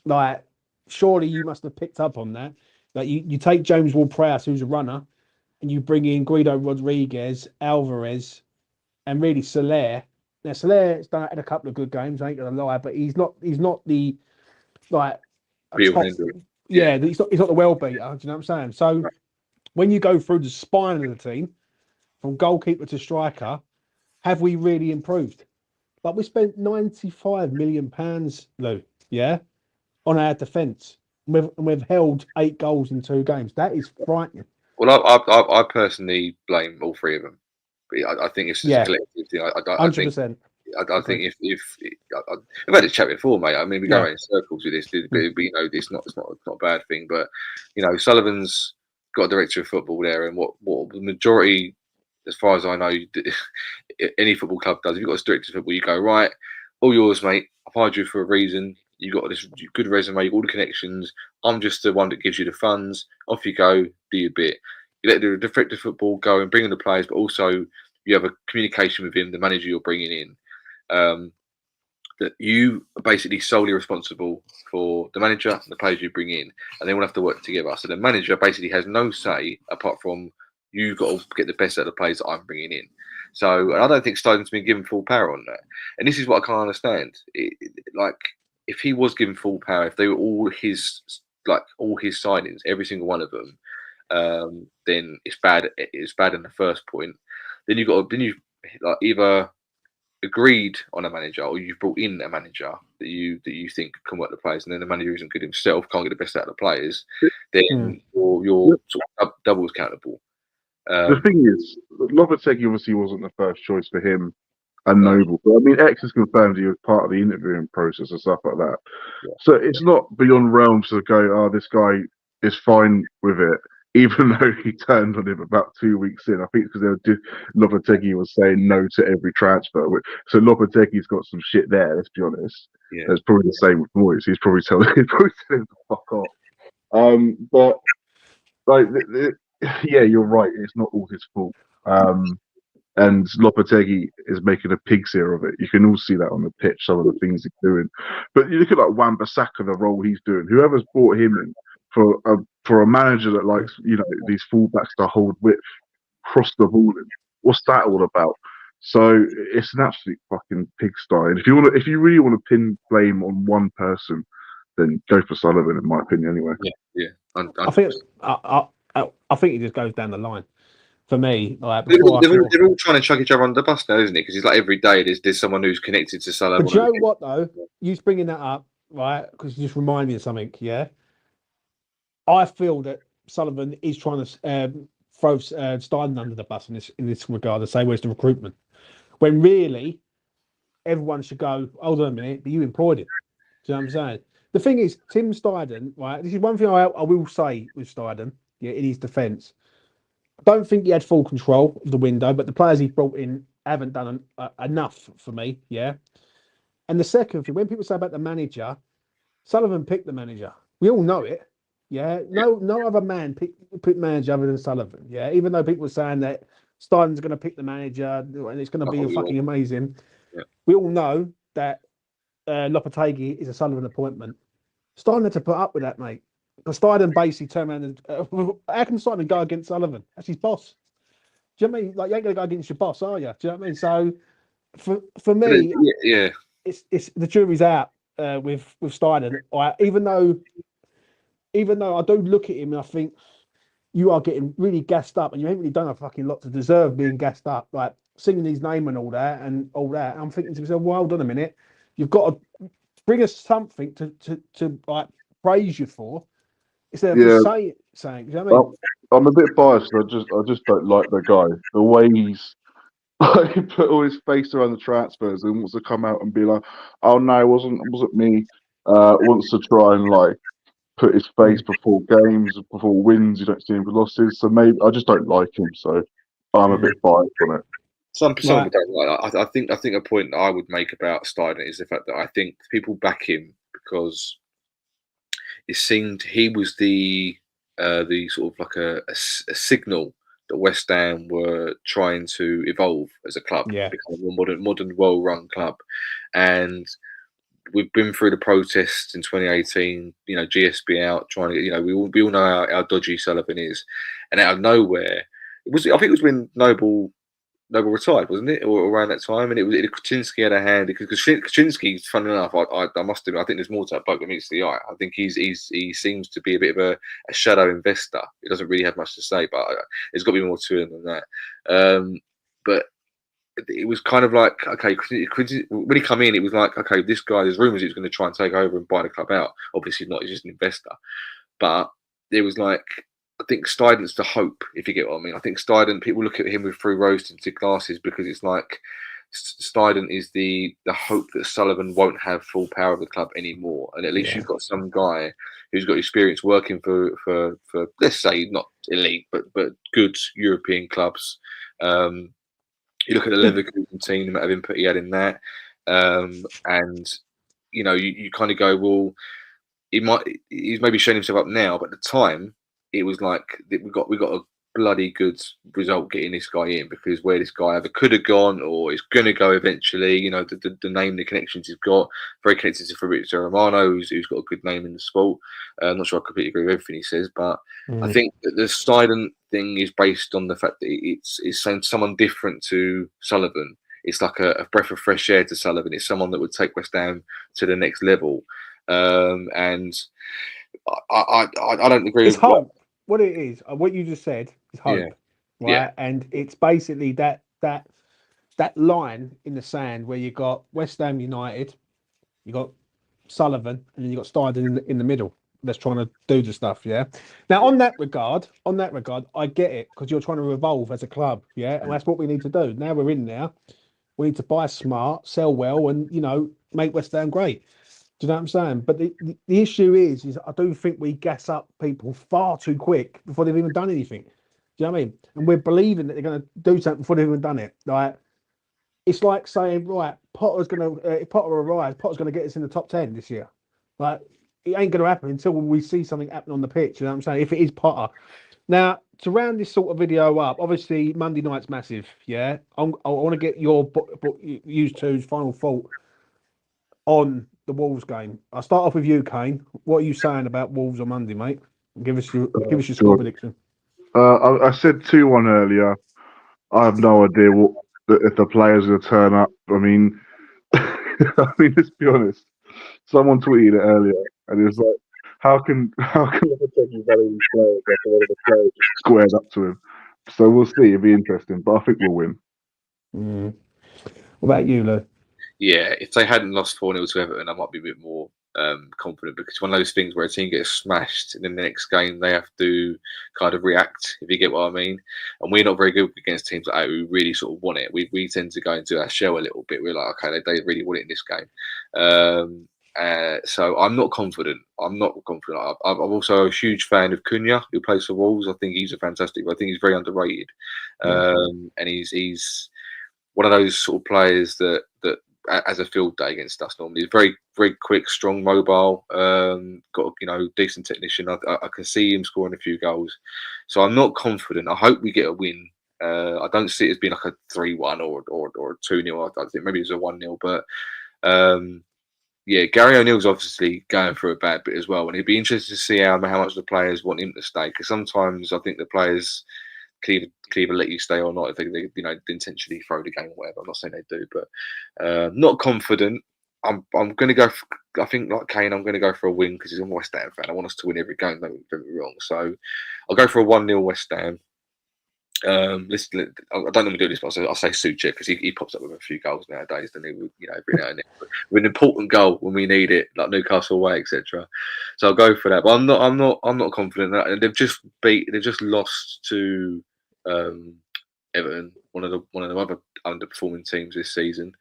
like, surely you must have picked up on that. Like, you take James Ward-Prowse, who's a runner, and you bring in Guido Rodriguez, Alvarez, and really Soler. Now Soler's had a couple of good games, I ain't gonna lie, but he's not the like top, he's not the well beater. Do you know what I'm saying? So when you go through the spine of the team, from goalkeeper to striker, have we really improved? Like, we spent £95 million, Lou, on our defence. We've held 8 goals in 2 games. That is frightening.
Well, I personally blame all 3 of them. I think it's just a collective thing.
100%.
I think if I've had this chat before, mate. I mean, we go around in circles with this, but you know, it's not a bad thing. But you know, Sullivan's got a director of football there, and what the majority, as far as I know, any football club does. If you've got a director of football, you go, right, all yours, mate. I've hired you for a reason. You've got this good resume, all the connections. I'm just the one that gives you the funds. Off you go, do your bit. You let the director of football go and bring in the players, but also you have a communication with him, the manager you're bringing in. That you are basically solely responsible for the manager and the players you bring in, and they all have to work together. So the manager basically has no say apart from you've got to get the best out of the players that I'm bringing in. So, and I don't think Steidten's been given full power on that. And this is what I can't understand. Like, if he was given full power, if they were all his signings, every single one of them, then it's bad. It's bad in the first point. Then you like either agreed on a manager or you've brought in a manager that you think can work the players, and then the manager isn't good himself, can't get the best out of the players. Then you're sort of double accountable.
The thing is, Lopetegui obviously wasn't the first choice for him and Noble. But I mean, X has confirmed he was part of the interviewing process and stuff like that. Yeah. So it's not beyond realms to go, oh, this guy is fine with it, even though he turned on him about 2 weeks in. I think it's because Lopetegui was saying no to every transfer. So Lopetegui's got some shit there, let's be honest. Yeah. It's probably the same with Moyes. He's probably telling him to fuck off. But, like, yeah, you're right. It's not all his fault. And Lopetegui is making a pig's ear of it. You can all see that on the pitch, some of the things he's doing. But you look at like Wan-Bissaka, the role he's doing. Whoever's brought him in for a manager that likes, you know, these fullbacks to hold width, cross the ball in. What's that all about? So it's an absolute fucking pigsty. And if you really want to pin blame on one person, then go for Sullivan, in my opinion, anyway.
Yeah.
I think it just goes down the line. for me. Like
They're,
before,
all-
I
they're, all-
thought.
they're all trying to chuck each other under the bus now, isn't it? Because it's like every day there's someone who's connected to Sullivan.
But do you know what though? You bringing that up, right? Because you just remind me of something. Yeah, I feel that Sullivan is trying to throw Stein under the bus in this regard, the same way as the recruitment. When really, everyone should go, hold on a minute, but you employed him. Do you know what I'm saying? The thing is, Tim Steiden, right? This is one thing I will say with Steiden, yeah, in his defence. I don't think he had full control of the window, but the players he brought in haven't done enough for me, yeah. And the second thing, when people say about the manager, Sullivan picked the manager. We all know it, yeah. No other man picked manager other than Sullivan, yeah. Even though people were saying that Stein's going to pick the manager and it's going to be fucking amazing,
yeah.
We all know that Lopetegui is a Sullivan appointment. Stein had to put up with that, mate. Because Stein basically turned around and how can Stein go against Sullivan? That's his boss. Do you know what I mean? Like you ain't gonna go against your boss, are you? Do you know what I mean? So for me,
yeah,
it's the jury's out with Stein. Even though I do look at him and I think you are getting really gassed up, and you ain't really done a fucking lot to deserve being gassed up, like singing his name and all that. And I'm thinking to myself, well, hold on a minute, you've got to bring us something to like praise you for, instead of just saying. You know what I mean?
I'm a bit biased. I just don't like the guy. The way he's he put all his face around the transfers and wants to come out and be like, "Oh no, it wasn't me." Wants to try and like put his face before games, before wins. You don't see him for losses. So maybe I just don't like him. So I'm a bit biased on it.
Some people don't like. I think a point that I would make about Steiner is the fact that I think people back him because it seemed he was the sort of like a signal that West Ham were trying to evolve as a club, become a more modern, well-run club, and we've been through the protests in 2018. You know, GSB out trying to. You know, we all know how dodgy Sullivan is, and out of nowhere, I think it was when Noble retired, wasn't it, or around that time? And Kaczynski had a hand because Kaczynski, funny enough, I must admit, I think there's more to that bloke than meets the eye. I think he seems to be a bit of a shadow investor. He doesn't really have much to say, but there's got to be more to him than that. But it was kind of like, okay, when he come in, it was like, okay, this guy, there's rumours he was going to try and take over and buy the club out. Obviously not, he's just an investor. But there was like, I think Steiden's the hope, if you get what I mean. I think Steiden, people look at him through rose-tinted glasses because it's like Steiden is the hope that Sullivan won't have full power of the club anymore. And at least you've got some guy who's got experience working for let's say not elite, but good European clubs. You look at the Leverkusen team, the amount of input he had in that, and you know, you kind of go, well, he's maybe showing himself up now, but at the time, it was like we got a bloody good result getting this guy in, because where this guy either could have gone or is going to go eventually, you know, the name, the connections he's got, very connected to Fabrizio Romano, who's got a good name in the sport. I'm not sure I completely agree with everything he says, but I think that the Steiden thing is based on the fact that it's someone different to Sullivan. It's like a breath of fresh air to Sullivan. It's someone that would take West Ham to the next level. And I don't agree.
It's hope. What it is, what you just said is hope, right?
Yeah.
And it's basically that line in the sand where you got West Ham United, you got Sullivan, and then you got Steiden in the middle. That's trying to do the stuff, yeah. Now, on that regard, I get it, because you're trying to evolve as a club, yeah, and that's what we need to do. Now we're in there, we need to buy smart, sell well, and make West Ham great. Do you know what I'm saying? But the issue is I do think we gas up people far too quick before they've even done anything. Do you know what I mean? And we're believing that they're going to do something before they've even done it. Like, it's like saying, right, Potter's going to, if Potter arrives, Potter's going to get us in the top 10 this year. Like, it ain't going to happen until we see something happen on the pitch. You know what I'm saying? If it is Potter. Now, to round this sort of video up, obviously Monday night's massive. Yeah, I want to get your used to's final thought on the Wolves game. I'll start off with you, Kane. What are you saying about Wolves on Monday, mate? Give us your score prediction.
I said 2-1 earlier. I have no idea if the players are going to turn up. I mean, let's be honest. Someone tweeted it earlier, and it was like, how can Lopetegui value these players after one of the players just squared up to him? So we'll see. It'll be interesting, but I think we'll win.
Mm. What about you, Lou?
Yeah, if they hadn't lost 4-0 to Everton, I might be a bit more confident, because it's one of those things where a team gets smashed and in the next game they have to kind of react, if you get what I mean. And we're not very good against teams like that who really sort of want it. We tend to go into our shell a little bit. We're like, okay, they really want it in this game. So I'm not confident. I'm also a huge fan of Cunha, who plays for Wolves. I think he's a fantastic. I think he's very underrated, and he's one of those sort of players that as a field day against us normally. He's very, very quick, strong, mobile, got, decent technician. I can see him scoring a few goals. So I'm not confident. I hope we get a win. I don't see it as being like a 3-1 or a 2-0. I think maybe it's a 1-0. But yeah, Gary O'Neill's obviously going through a bad bit as well. And it'd be interesting to see how much the players want him to stay. Because sometimes I think the players can either let you stay or not if they intentionally throw the game or whatever. I'm not saying they do, but not confident. I'm going to go. I think like Kane, I'm going to go for a win because he's a West Ham fan. I want us to win every game. Don't get me wrong. So I'll go for a 1-0 West Ham. Listen, I don't normally do this, but I'll say Suchek because he pops up with a few goals nowadays. Then he would, every now and then, with an important goal when we need it, like Newcastle away, etc. So I'll go for that. But I'm not confident that they've just lost to Everton, one of the other underperforming teams this season,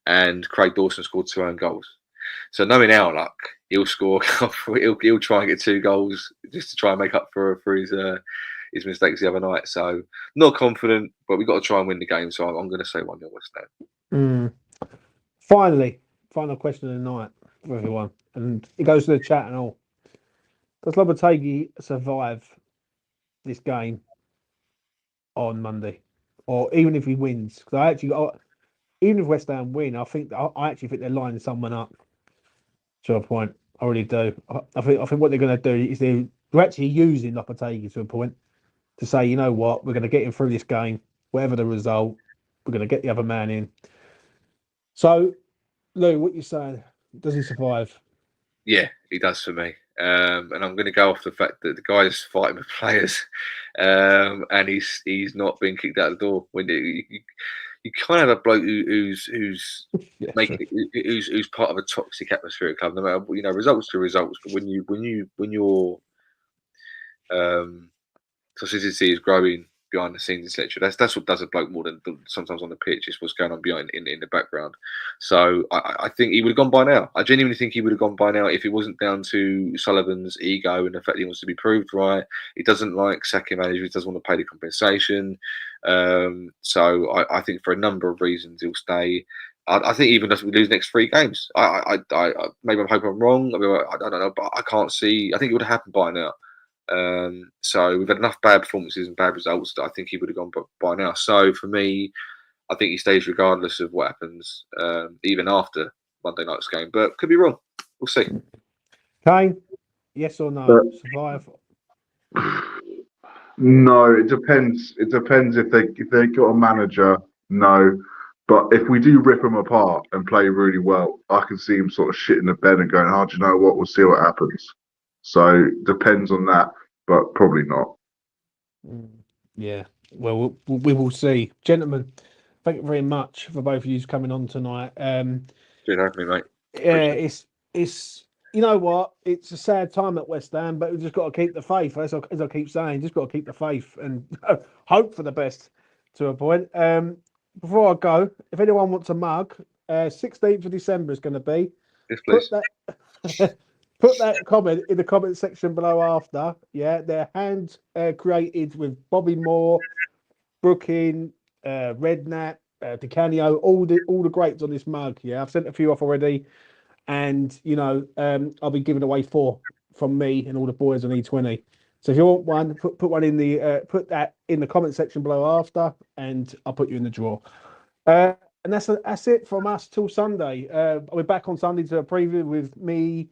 and Craig Dawson scored 2 own goals. So knowing our luck, he'll score. he'll try and get 2 goals just to try and make up for his mistakes the other night. So not confident, but we've got to try and win the game. So I'm going to say 1-0 West Ham.
Finally, final question of the night for everyone, and it goes to the chat and all. Does Lopetegui survive this game on Monday, or even if he wins? Because even if West Ham win, I actually think they're lining someone up to a point. I really do. I think what they're going to do is they're actually using Lopetegui to a point to say, you know what, we're going to get him through this game, whatever the result. We're going to get the other man in. So, Lou, what you saying? Does he survive?
Yeah, he does for me. And I'm going to go off the fact that the guy's fighting with players, and he's not being kicked out the door. When you kind of have a bloke who's who's part of a toxic atmosphere at club. No matter results to results, but when your toxicity is growing behind the scenes, etc. That's what does a bloke more than sometimes on the pitch. Is what's going on behind in the background. So I think he would have gone by now. I genuinely think he would have gone by now if it wasn't down to Sullivan's ego and the fact he wants to be proved right. He doesn't like sacking managers. He doesn't want to pay the compensation. So I think for a number of reasons he'll stay. I think even if we lose the next 3 games, I maybe I'm hoping I'm wrong. I don't know, but I can't see. I think it would have happened by now. So we've had enough bad performances and bad results that I think he would have gone by now. So for me, I think he stays regardless of what happens, even after Monday night's game. But could be wrong. We'll see.
Kane, yes or no? Survive?
No, it depends. It depends if they got a manager. No, but if we do rip them apart and play really well, I can see him sort of shitting the bed and going, "Oh, do you know what? We'll see what happens." So depends on that, but probably not.
Yeah, well, we will see, gentlemen. Thank you very much for both of you coming on tonight.
Good having me, mate.
Yeah, it's you know what? It's a sad time at West Ham, but we've just got to keep the faith. As I keep saying, just got to keep the faith and hope for the best to a point. Before I go, if anyone wants a mug, 16th of December is going to be.
Yes, please.
Put that comment in the comment section below after. Yeah, they're hand created with Bobby Moore, Brooking, Redknapp, DiCanio, all the greats on this mug. Yeah, I've sent a few off already, and I'll be giving away 4 from me and all the boys on E20. So if you want one, put one in put that in the comment section below after, and I'll put you in the draw. And that's it from us till Sunday. I'll be back on Sunday to a preview with me,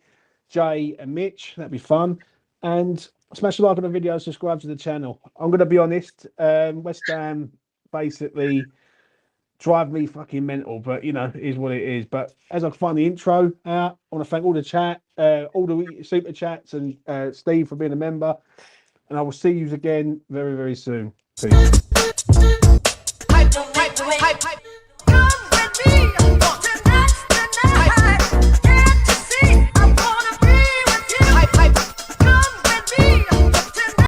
Jay and Mitch. That'd be fun. And smash a like on the video, subscribe to the channel. I'm going to be honest, West Ham basically drive me fucking mental, but it is what it is. But as I find the intro out, I want to thank all the chat, all the super chats, and Steve for being a member. And I will see you again very, very soon. Peace.
Hype, hype, hype, hype.